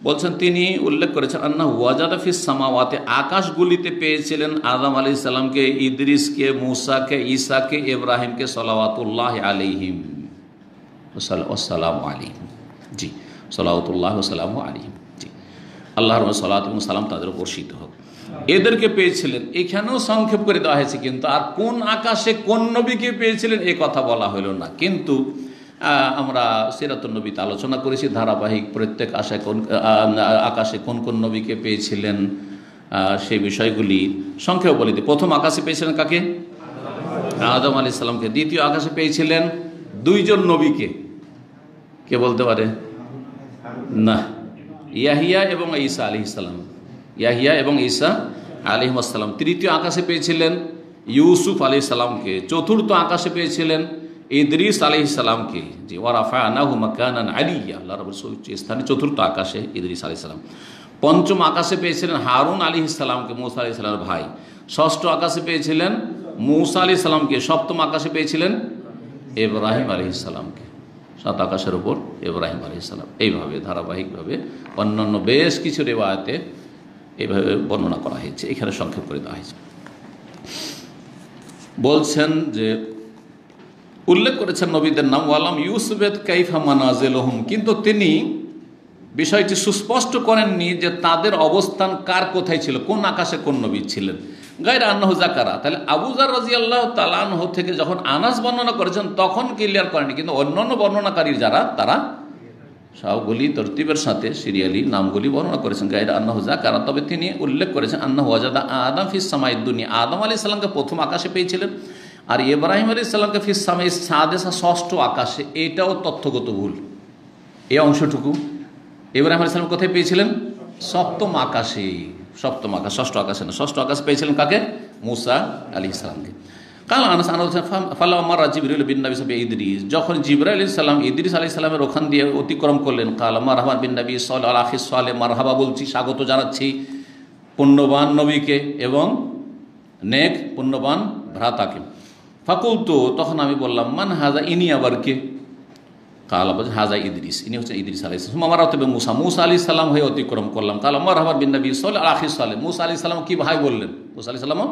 বলছেন তিনি উল্লেখ করেছেন আন্নাহু ওয়াজাদা ফিস সামাওয়াতি, আকাশগুলিতে পেয়েছিলেন আদম আলাইহিস সালামকে, ইদ্রিসকে, মূসাকে, ঈসাকে, ইব্রাহিমকে সালাওয়াতুল্লাহ আলাইহিম ওয়াসসালামু আলাইহিম। জি, সালাওয়াতুল্লাহ ওয়াসসালামু আলাইহিম। জি, আল্লাহর সালাত এবং সালাম তাদের উপর বর্ষিত হোক। এদেরকে পেয়েছিলেন, এখানেও সংক্ষেপ করে দেওয়া হয়েছে, কিন্তু আর কোন আকাশে কোন নবীকে পেয়েছিলেন এ কথা বলা হইল না। কিন্তু আমরা সিরাতুন নবীতে আলোচনা করেছি ধারাবাহিক, প্রত্যেক আকাশে কোন কোন নবীকে পেয়েছিলেন সেই বিষয়গুলি সংক্ষেপ বলে দিই। প্রথম আকাশে পেয়েছিলেন কাকে? আদম আলাইহিস সালামকে। দ্বিতীয় আকাশে পেয়েছিলেন দুইজন নবীকে, কে বলতে পারে? না, ইয়াহিয়া এবং ঈসা আলাইহিস সালাম, ইয়াহিয়া এবং ঈসা আলাইহিস সালাম। তৃতীয় আকাশে পেয়েছিলেন ইউসুফ আলাইহিস সালামকে। চতুর্থ আকাশে পেয়েছিলেন ইদ্রিস আলাইহিস সালামকে। জি, ওয়া রাফা'নাহু মাকানান আলিয়্যা, আল্লাহ রাব্বুল স্থানে চতুর্থ আকাশে ইদ্রিস আলাইহিস সালাম। পঞ্চম আকাশে পেয়েছিলেন হারুন আলাইহিস সালামকে, মূসা আলাইহিস সালামের ভাই। ষষ্ঠ আকাশে পেয়েছিলেন মূসা আলাইহিস সালামকে। সপ্তম আকাশে পেয়েছিলেন ইব্রাহিম আলাইহিস সালামকে। সাত আকাশের উপর ইব্রাহিম আলাইহিস সালাম। এইভাবে ধারাবাহিকভাবে অন্যান্য বেশ কিছু রিওয়ায়াতে এইভাবে বর্ণনা করা হয়েছে, এখানে সংক্ষেপ করে দেওয়া হয়েছে। বলছেন যে উল্লেখ করেছেন নবীদের নাম, ওয়ালাম ইউসুবেদ কাইফা মানাজিলুহুম, কিন্তু তিনি বিষয়টি সুস্পষ্ট করেননি যে তাদের অবস্থান কার কোথায় ছিল, কোন আকাশে কোন নবী ছিলেন। গায়রা আন্নাহু যাকারা, তাহলে আবুজার রাদিয়াল্লাহু তাআলা আনহু থেকে যখন আনাস বর্ণনা করেছেন তখন ক্লিয়ার করেনি, কিন্তু অন্যান্য বর্ণনাকারী যারা তারা সবগুলি তরতিবের সাথে সিরিয়ালি নামগুলি বর্ণনা করেছেন। গায়রা আন্নাহু যাকারা, তবে তিনি উল্লেখ করেছেন আন্নাহু ওয়াজাদা আদম ফিস সামাইদ দুনিয়া, আদম আলাইহিস সালামকে প্রথম আকাশে পেয়েছিলেন, আর ইব্রাহিম আলাইহিস সালামকে ফিস সামাই সাদেসা, ষষ্ঠ আকাশে। এটাও তথ্যগত ভুল এই অংশটুকু। ইব্রাহিম আলাইহিস সালাম কোথায় পেয়েছিলেন? সপ্তম আকাশে। সপ্তম আকাশ, ষষ্ঠ আকাশে না। ষষ্ঠ আকাশে পেয়েছিলেন কাকে? মূসা আলাইহিস সালামকে। কাল আনাস ফালাম্মা জিবরিল বিন নবী সাল্লাল্লাহু ইদ্রিস, যখন জিবরাইল আলাইহিস সালাম ইদ্রিস আলাইহিস সালামের ওখান দিয়ে অতিক্রম করলেন, কাল মারহাবান বিন নবী সাল্লাল্লাহু আলাইহি ওয়াসাল্লাম, মারহাবা বলছি, স্বাগত জানাচ্ছি পুণ্যবান নবীকে এবং নেক পুণ্যবান ভ্রাতাকে। ফাকুলতু, তখন আমি বললাম, মান হাজা, ইনি আবার কে? কাল বলছে হাজা ইদ্রিস, ইনি হচ্ছেন ইদ্রিস আলাইহিস সালাম। আমার তবে মুসা, মুসা আলাইহিস সালাম হয়ে অতিক্রম করলাম। কাল মারহাবান বিন নবী সাল্লাল্লাহু আলাইহি ওয়াসাল্লাম, মুসা আলাইহিস সালাম কি ভাই বললেন? মুসা আলাইহিস সালাম,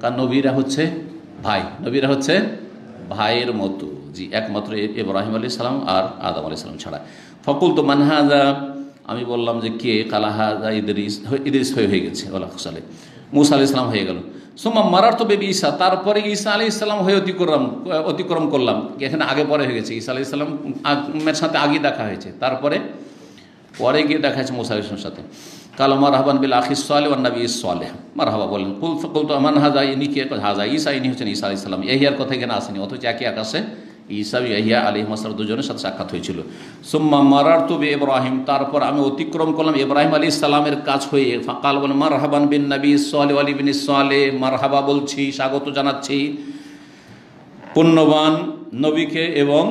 কারণ নবীরা হচ্ছে ভাই, নবীরা হচ্ছে ভাইয়ের মতো। জি, একমাত্র ইব্রাহিম আলাইহিস সালাম আর আদম আলাইহিস সালাম ছাড়া। ফাকুলতু মান হাজা, আমি বললাম যে কে? কালা হাজা ইদ্রিস, ইদ্রিস হয়ে গেছে, মুসা আলাইহিস সালাম হয়ে গেল। সুম্মা মারারতু বিবি ঈসা, তারপরে ঈসা আলাইহিস সালাম হয়ে অতিক্রম করলাম। এখানে আগে পরে হয়ে গেছে, ঈসা আলাইহিস সালামের সাথে আগে দেখা হয়েছে, তারপরে পরে গিয়ে দেখা হয়েছে মুসা আলাইহিস সালামের সাথে। কাল মারহাবান বিল আখিস সালেহ ওয়ান নবী সালেহ, মারহাবা বলেন। কুলতু মান হাজা, ইনি কে? হাজা ঈসা, ইনি হচ্ছেন ঈসা আলাইহিস সালাম। ইয়াহিয়ার কথা এখানে আসেনি, অথচ একই আকাশে ঈসা ইয়াহিয়া আলাইহিস সালাম দুজনের সাথে সাক্ষাৎ হয়েছিল। সুম্মা মারারতু বি ইব্রাহিম, তারপর আমি অতিক্রম করলাম ইব্রাহিম আলাইহিস সালামের কাছ হয়ে। ফাকাল বলেন মারহাবান বিন নবী সালেহ ওয়া ইবনি সালেহ, মারহাবা বলছি, স্বাগত জানাচ্ছি পুণ্যবান নবীকে এবং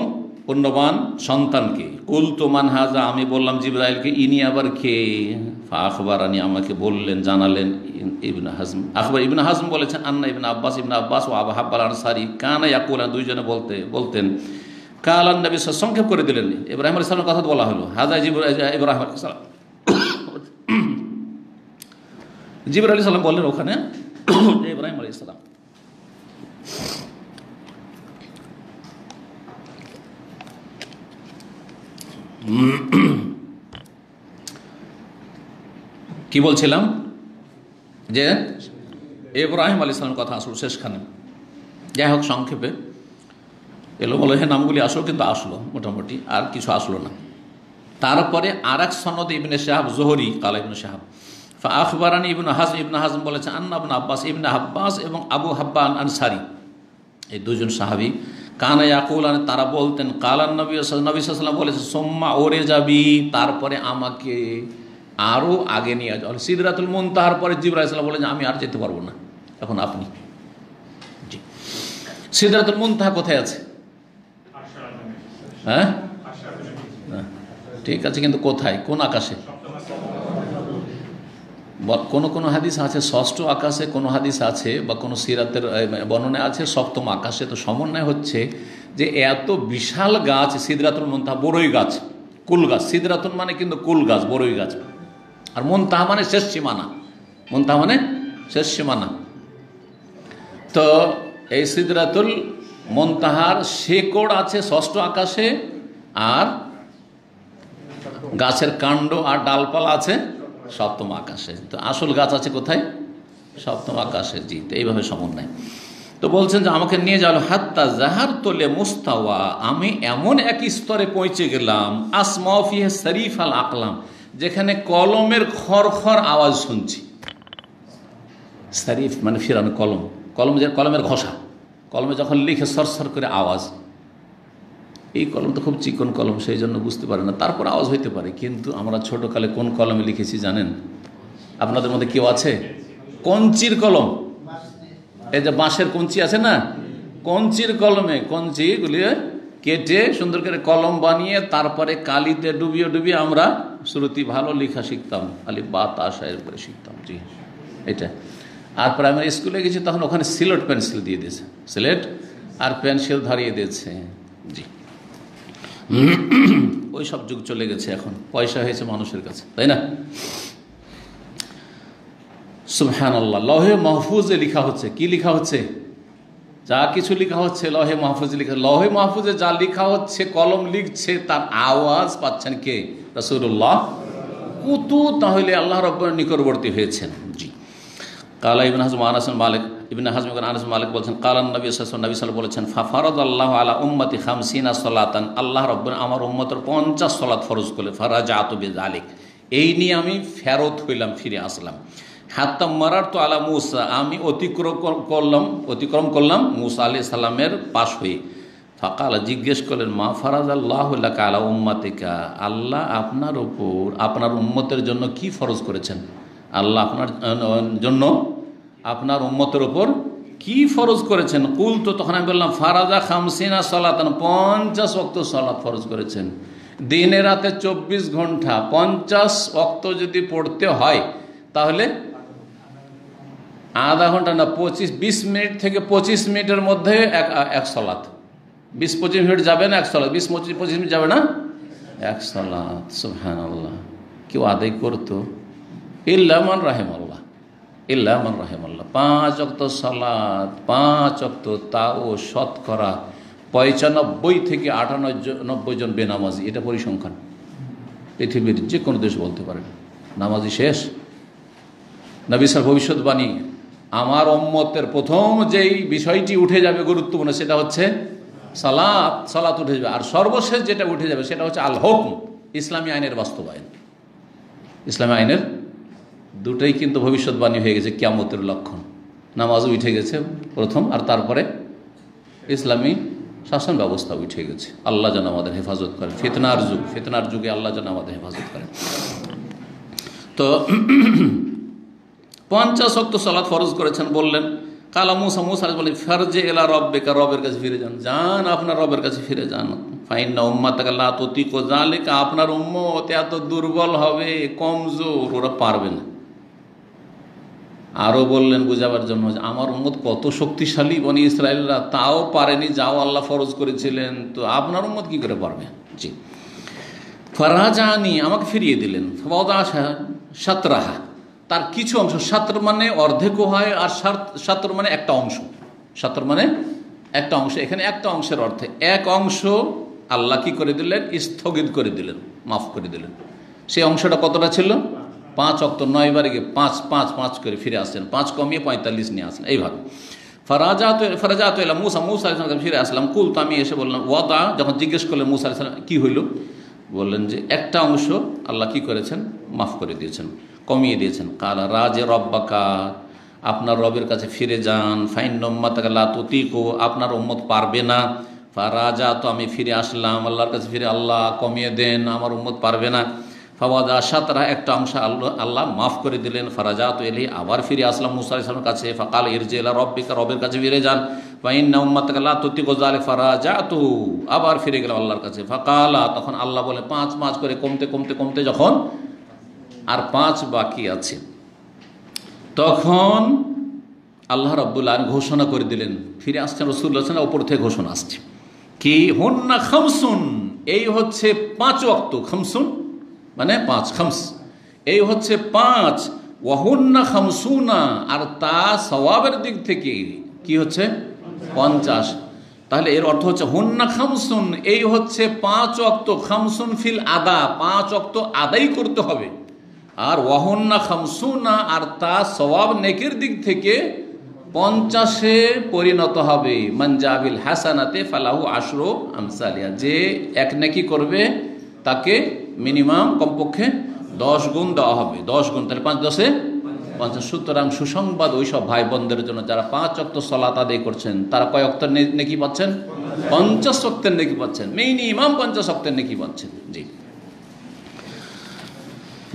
পুণ্যবান সন্তানকে। কুলতু মান হাজা, আমি বললাম জিবরাইলকে, ইনি আবার কে? আখবারানি, আমাকে বললেন, জানালেন ইবনে হাজম। আখবার ইবনে হাজম বলেছেন আন্না ইবনে আব্বাস ও আবু হাব্বাল আনসারী কানা ইয়াকুলান, দুইজনে বলতেন কালান নবী সংক্ষেপ করে দিলেন। ইব্রাহিম আলাইহিস সালামের কথা বলা হলো, হাজা ইব্রাহিম আলাইহিস সালাম। জিবরাইল আলাইহিস সালাম বললেন ওখানে ইব্রাহিম আলাইহিস সালাম। কি বলছিলাম যে ইব্রাহিম আলাইহিস সালামের কথা আসলো শেষখানে। যাই হোক, সংক্ষেপে এলোমেলো নামগুলি আসলো, কিন্তু আসলো মোটামুটি, আর কিছু আসলো না। তারপরে আর এক সনদ ইবনে শাহাব জোহরি কালা ইবনে শাহাব আখবারানি ইবনে হাজম বলেছেন আন্না ইবনে আব্বাস ইবনে আব্বাস এবং আবু হাব্বান আনসারি, এই দুজন সাহাবী, কানা ইয়াকুলান, তারা বলতেন, কালান নবী সাল্লাল্লাহু আলাইহি ওয়াসাল্লাম বলেছেন, সোম্মা ওরে যাবি, তারপরে আমাকে আরও আগে নিয়ে যাও সিদরাতুল মুনতাহার পরে। জিবরাইল আলাইহিস সালাম বলেন আমি আর যেতে পারবো না, এখন আপনি। জি, সিদরাতুল মুনতাহা কোথায় আছে? হ্যাঁ, ঠিক আছে, কিন্তু কোথায়, কোন আকাশে? কোন হাদিস আছে ষষ্ঠ আকাশে, কোন হাদিস আছে বা কোন সিরাতের বর্ণনায় আছে সপ্তম আকাশে। তো সমন্বয় হচ্ছে যে এত বিশাল গাছ সিদরাতুল মুনতাহা, বড়ই গাছ, কুল গাছ। সিদরাতুল মানে কিন্তু কুল গাছ, বড়ই গাছ। আর মুনতাহা মানে শেষ সীমানা, মুনতাহা মানে শেষ সীমানা। তো এই সিদরাতুল মুনতাহার শেকড় আছে ষষ্ঠ আকাশে, আর গাছের কাণ্ড আর ডালপালা আছে সপ্তম আকাশে। তো আসল গাছ আছে কোথায়? সপ্তম আকাশে। জি, তো এইভাবে সমন্বয়। তো বলছেন যে আমাকে নিয়ে যাও হাত্তা জাহার তোলে মুস্তাওয়া, আমি এমন এক স্তরে পৌঁছে গেলাম, আসমাফিহে শরীফ আল আকলাম, যেখানে কলমের খড়খড় আওয়াজ শুনছি। শরীফ মানে ফিরানো কলম, কলম যে কলমের ঘষা, কলমে যখন লিখে সরসর করে আওয়াজ। এই কলম তো খুব চিকন কলম, সেই জন্য বুঝতে পারে না, তারপর আওয়াজ হইতে পারে। কিন্তু আমরা ছোটোকালে কোন কলমে লিখেছি জানেন? আপনাদের মধ্যে কেউ আছে? কঞ্চির কলম, এই যে বাঁশের কঞ্চি আছে না, কঞ্চির কলমে কঞ্চিগুলি কেটে সুন্দর করে কলম বানিয়ে তারপরে কালিতে ডুবিয়ে ডুবিয়ে আমরা শ্রুতি ভালো লেখা শিখতাম, আলিফ বা তা শায়ের করে শিখতাম। জি, এটা। আর প্রাইমারি স্কুলে গেছি তখন ওখানে সিলেট পেন্সিল দিয়ে দিয়েছে, সিলেট আর পেন্সিল ধরিয়ে দিয়েছে। জি, ওই সব যুগ চলে গেছে, এখন পয়সা হয়েছে মানুষের কাছে, তাই না? সুবহানাল্লাহ। লৌহে মাহফুজে লেখা হচ্ছে, কি লেখা হচ্ছে? যা কিছু লেখা হচ্ছে লৌহে মাহফুজে লেখা। লৌহে মাহফুজে যা লেখা হচ্ছে, কলম লিখছে, তার আওয়াজ পাচ্ছেন কে? রাসূলুল্লাহ। কত তাহলে আল্লাহ রাব্বুর নিকটবর্তী হয়েছেন। জি, কালা ইবনে হাজম আনাস মালিক, ইবনে হাজম আনাস মালিক বলছেন, কালান নবী সাল্লাল্লাহু আলাইহি ওয়াসাল্লাম বলেছেন, ফারাদাল্লাহু আলা উম্মতি 50 সালাতান, আল্লাহ রাব্বুর আমার উম্মতের 50 সালাত ফরজ করলেন। ফারাজাতু বিযালিক, এই নিয়ে আমি ফেরত হইলাম, ফিরে আসলাম। হাত্তা মারারতু আলা মুসা, আমি অতিক্রম করলাম মুসা আলাইহিস সালামের পাশ হয়ে। ফাকাল, জিজ্ঞেস করলেন, মা ফারাদাল্লাহু লাকা আলা উম্মাতিকা, আল্লাহ আপনার উপর আপনার উম্মতের জন্য কি ফরজ করেছেন? আল্লাহ আপনার জন্য আপনার উম্মতের ওপর কি ফরজ করেছেন? কুল, তো তখন আমি বললাম, ফারাজা 50 সালাতান, 50 ওয়াক্ত সালাত ফরজ করেছেন। দিনে রাতে 24 ঘন্টা 50 ওয়াক্ত যদি পড়তে হয় তাহলে আধা ঘন্টা না, 20 মিনিট থেকে 25 মিনিটের মধ্যে এক সালাত। 20-25 মিনিট যাবে না এক সালাত, 20-25 মিনিট যাবে না এক সালাত। সুবহানাল্লাহ। কেউ আদায় করতো? ইল্লা মান রাহিমাল্লাহ, ইল্লা মান রাহিমাল্লাহ। 5 ওয়াক্ত সালাত, 5 ওয়াক্ত, তাও শতকরা 95 থেকে 98 জন বেনামাজি। এটা পরিসংখ্যান, পৃথিবীর যে কোনো দেশ বলতে পারেন। নামাজি শেষ। নবী সাল্লাল্লাহু ভবিষ্যৎবাণী, আমার উম্মতের প্রথম যেই বিষয়টি উঠে যাবে গুরুত্বপূর্ণ, সেটা হচ্ছে সালাত। সালাত উঠে যাবে। আর সর্বশেষ যেটা উঠে যাবে সেটা হচ্ছে আল হুকম, ইসলামী আইনের বাস্তবায়ন। ইসলামী আইনের দুটোই কিন্তু ভবিষ্যৎবাণী হয়ে গেছে, কিয়ামতের লক্ষণ। নামাজও উঠে গেছে প্রথম, আর তারপরে ইসলামী শাসন ব্যবস্থা উঠে গেছে। আল্লাহ যেন আমাদের হেফাজত করেন। ফিতনার যুগে আল্লাহ যেন আমাদের হেফাজত করেন। তো 50 ওয়াক্ত সালাত ফরজ করেছেন। বললেন, কালা মুসা, মুসা বলেন, ফারজে এলা রব্বিকা, রবের কাছে ফিরে যান, যান আপনার রবের কাছে ফিরে যান। ফাইন্না উম্মাতাকা লা তুতিকু যালিকা, আপনার উম্মত এত দুর্বল হবে, কমজোর, ওরা পারবে না। আরও বললেন বুঝাবার জন্য যে আমার উম্মত কত শক্তিশালী, বনি ইসরায়েলরা তাও পারেনি, যাও আল্লাহ ফরজ করেছিলেন, তো আপনার উম্মত কি করে পারবে। জি, ফারাজানি, আমাকে ফিরিয়ে দিলেন। সাতরাহা, তার কিছু অংশ, সাতর মানে অর্ধেকও হয়, আর সাতর মানে একটা অংশ, সাতর মানে একটা অংশ। এখানে একটা অংশের অর্থে এক অংশ আল্লাহ কি করে দিলেন, স্থগিত করে দিলেন, মাফ করে দিলেন। সেই অংশটা কতটা ছিল, 5 ওয়াক্ত, 9 বারে গিয়ে 5 করে ফিরে আসছেন, 5 কমিয়ে 45 নিয়ে আসলেন এইভাবে। ফারাজাত এলা মুসা, মুসা আলাইহিস সালাম ফিরে আসলাম। কুল, তো আমি এসে বললাম, ওয়াদা, যখন জিজ্ঞেস করলেন মুসা আলাইহিস সালাম কি হইল, বললেন যে একটা অংশ আল্লাহ কি করেছেন, মাফ করে দিয়েছেন, কমিয়ে দিয়েছেন। কালা রাজে রব্বাকা, আপনার রবের কাছে ফিরে যান। ফাইন্নম্মাতাকা লা তুতিকু, আপনার উম্মত পারবে না। ফারাজা, তো আমি ফিরে আসলাম আল্লাহর কাছে ফিরে, আল্লাহ কমিয়ে দেন, আমার উম্মত পারবে না। ফাওয়াদা সাতরা, একটা অংশ আল্লাহ মাফ করে দিলেন। ফারাজা তো এলি, আবার ফিরে আসলাম মুসা আলাইহিস সালামের কাছে। ফাকাল ইরজি ইলা রব্বিকা, রবের কাছে ফিরে যান। ফাইন্না উম্মাতাকা লা তুতিকু যালিকা, ফারাজা তো, আবার ফিরে গেলাম আল্লাহর কাছে। ফাকালা, তখন আল্লাহ বলে 5 করে কমতে কমতে কমতে যখন আর 5 বাকি আছে, তখন আল্লাহ রাব্বুল আলামিন ঘোষণা করে দিলেন, ফিরে আসছেন রাসূলুল্লাহ সাল্লাল্লাহু আলাইহি ওয়াসাল্লাম, উপর থেকে ঘোষণা আসছে কি, হুন্না খামসুন, এই হচ্ছে 5 ওয়াক্ত, খামসুন মানে 5, খামস এই হচ্ছে 5, ওয়াহুন্না খামসুনা, আর তা সওয়াবের দিক থেকে কি হচ্ছে 50। তাহলে এর অর্থ হচ্ছে হুন্না খামসুন, এই হচ্ছে 5 ওয়াক্ত, খামসুন ফিল আদা, 5 ওয়াক্ত আদায় করতে হবে, আর ওয়াহুন্না খামসুনা, আর তা সওয়াব নেকির দিক থেকে 50-এ পরিণত হবে। মানজাবিল হাসানাতে ফালাহু আশরু আমসালিহা, যে এক নেকি করবে তাকে মিনিমাম কমপক্ষে 10 গুণ দেওয়া হবে, 10 গুণ, তাহলে 5 10-এ 50। সুতরাং সুসংবাদ ওই সব ভাই বোনদের জন্য যারা 5 ওয়াক্ত সালাত আদায় করছেন, তারা কয় ওয়াক্তের নেকি পাচ্ছেন, 50 ওয়াক্তের নেকি পাচ্ছেন, মিনিমাম 50 ওয়াক্তের নেকি পাচ্ছেন। জি,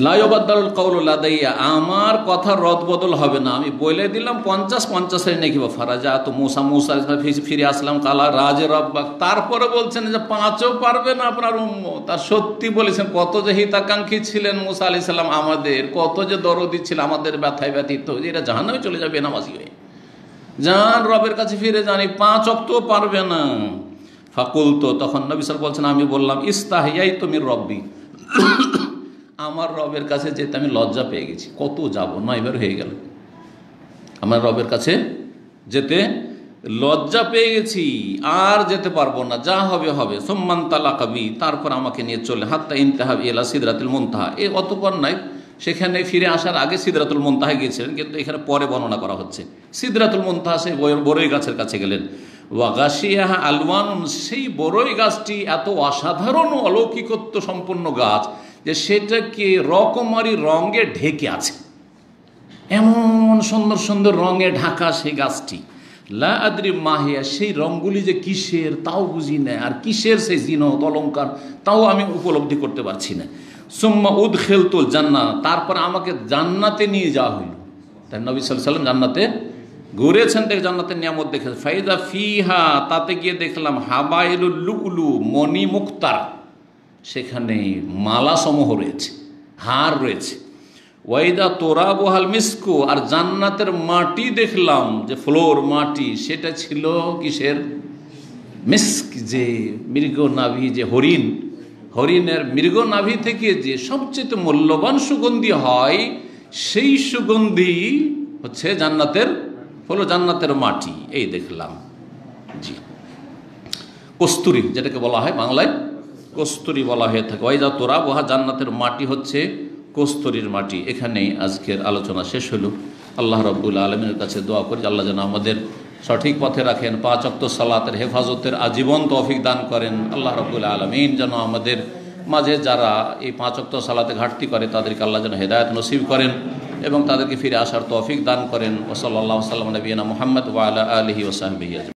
লা ইউবাদদালুল কাউলু লাদাইয়া, আমার কথা রদ বদল হবে না, আমি বলে দিলাম 50-50-এর নেকি। ফারাজা তো মুসা, মুসা ফিরে আসলাম। কালা রাজে রব্বাক, তারপরে বলছেন যে 5ও পারবে না আপনার উম্মত। তার সত্যি বলেছেন, কত যে হিতাকাঙ্ক্ষী ছিলেন মুসা আলাইহিস সালাম আমাদের, কত যে দরদি ছিল আমাদের ব্যথায় ব্যথিত, যে এরা জাহান্নামে চলে যাবে নামাজি হয়ে, যান রবের কাছে ফিরে জানি, 5 ওয়াক্তও পারবে না। ফাকুল, তো তখন নবী সাল্লাল্লাহু আলাইহি ওয়াসাল্লাম বলছেন, আমি বললাম, ইস্তাহিয়াইতু মির রব্বি, আমার রবের কাছে যেতে আমি লজ্জা পেয়ে গেছি, কত যাব, 9 বার হয়ে গেল, আমার রবের কাছে যেতে লজ্জা পেয়ে গেছি, আর যেতে পারবো না, যা হবে হবে। সুম্মান তালাকাবি, তারপর আমাকে নিয়ে চলে, হাত্তা ইনতাহা ইলা সিদরাতুল মুনতাহা, এই অতঃপর নাই, সেখানে ফিরে আসার আগে সিদরাতুল মুনতাহা গিয়েছিলেন, কিন্তু এখানে পরে বর্ণনা করা হচ্ছে। সিদরাতুল মুনতাহা, সেই বড়ই গাছের কাছে গেলেন। ওয়া গাশিয়াহা আলওয়ানুন, সেই বড়ই গাছটি এত অসাধারণ অলৌকিকত্ব সম্পন্ন গাছ যে সেটাকে রকমারি রঙে ঢেকে আছে, এমন সুন্দর সুন্দর রঙে ঢাকা সেই গাছটি। লা আদরি মাহিয়া, সেই রঙগুলি যে কিসের তাও বুঝি না, আর কিসের সেই জিনত অলঙ্কার তাও আমি উপলব্ধি করতে পারছি না। সুম্মা উদখিলতুল জান্নাহ, তারপর আমাকে জান্নাতে নিয়ে যাওয়া হইল। তাই নবী সাল্লাল্লাহু আলাইহি ওয়াসাল্লাম জান্নাতে ঘুরেছেন, দেখে জান্নাতের নিয়ামত দেখে। ফাইদা ফিহা, তাতে গিয়ে দেখলাম হাবাইলুল লুলু, মণি মুক্তার, সেখানে মালা সমূহ রয়েছে, হার রয়েছে। ওয়াইদা তোরাবুহাল মিসকু, আর জান্নাতের মাটি দেখলাম, যে ফ্লোর মাটি, সেটা ছিল কিসের, মিস্ক, যে মৃগ নাভি, যে হরিণের মৃগ নাভি থেকে যে সবচেয়ে মূল্যবান সুগন্ধি হয়, সেই সুগন্ধি হচ্ছে জান্নাতের হলো জান্নাতের মাটি, এই দেখলাম। জি, কস্তুরি যেটাকে বলা হয় বাংলায় কস্তুরি বলা হয়ে থাকে। ওয়াইদা তোরা ওহা, জান্নাতের মাটি হচ্ছে কস্তুরীর মাটি। এখানেই আজকের আলোচনা শেষ হলো। আল্লাহ রাব্বুল আলামিনের কাছে দোয়া করি, আল্লাহ যেন আমাদের সঠিক পথে রাখেন, 5 ওয়াক্ত সালাতের হেফাজতের আজীবন তৌফিক দান করেন। আল্লাহ রাব্বুল আলামিন যেন আমাদের মাঝে যারা এই 5 ওয়াক্ত সালাতে ঘাটতি করে তাদেরকে আল্লাহ যেন হেদায়েত নসিব করেন এবং তাদেরকে ফিরে আসার তৌফিক দান করেন। ওয়া সাল্লাল্লাহু আলা নবিয়িনা মুহাম্মদ ওয়া আলা আলিহি ওয়া সাহবিহি।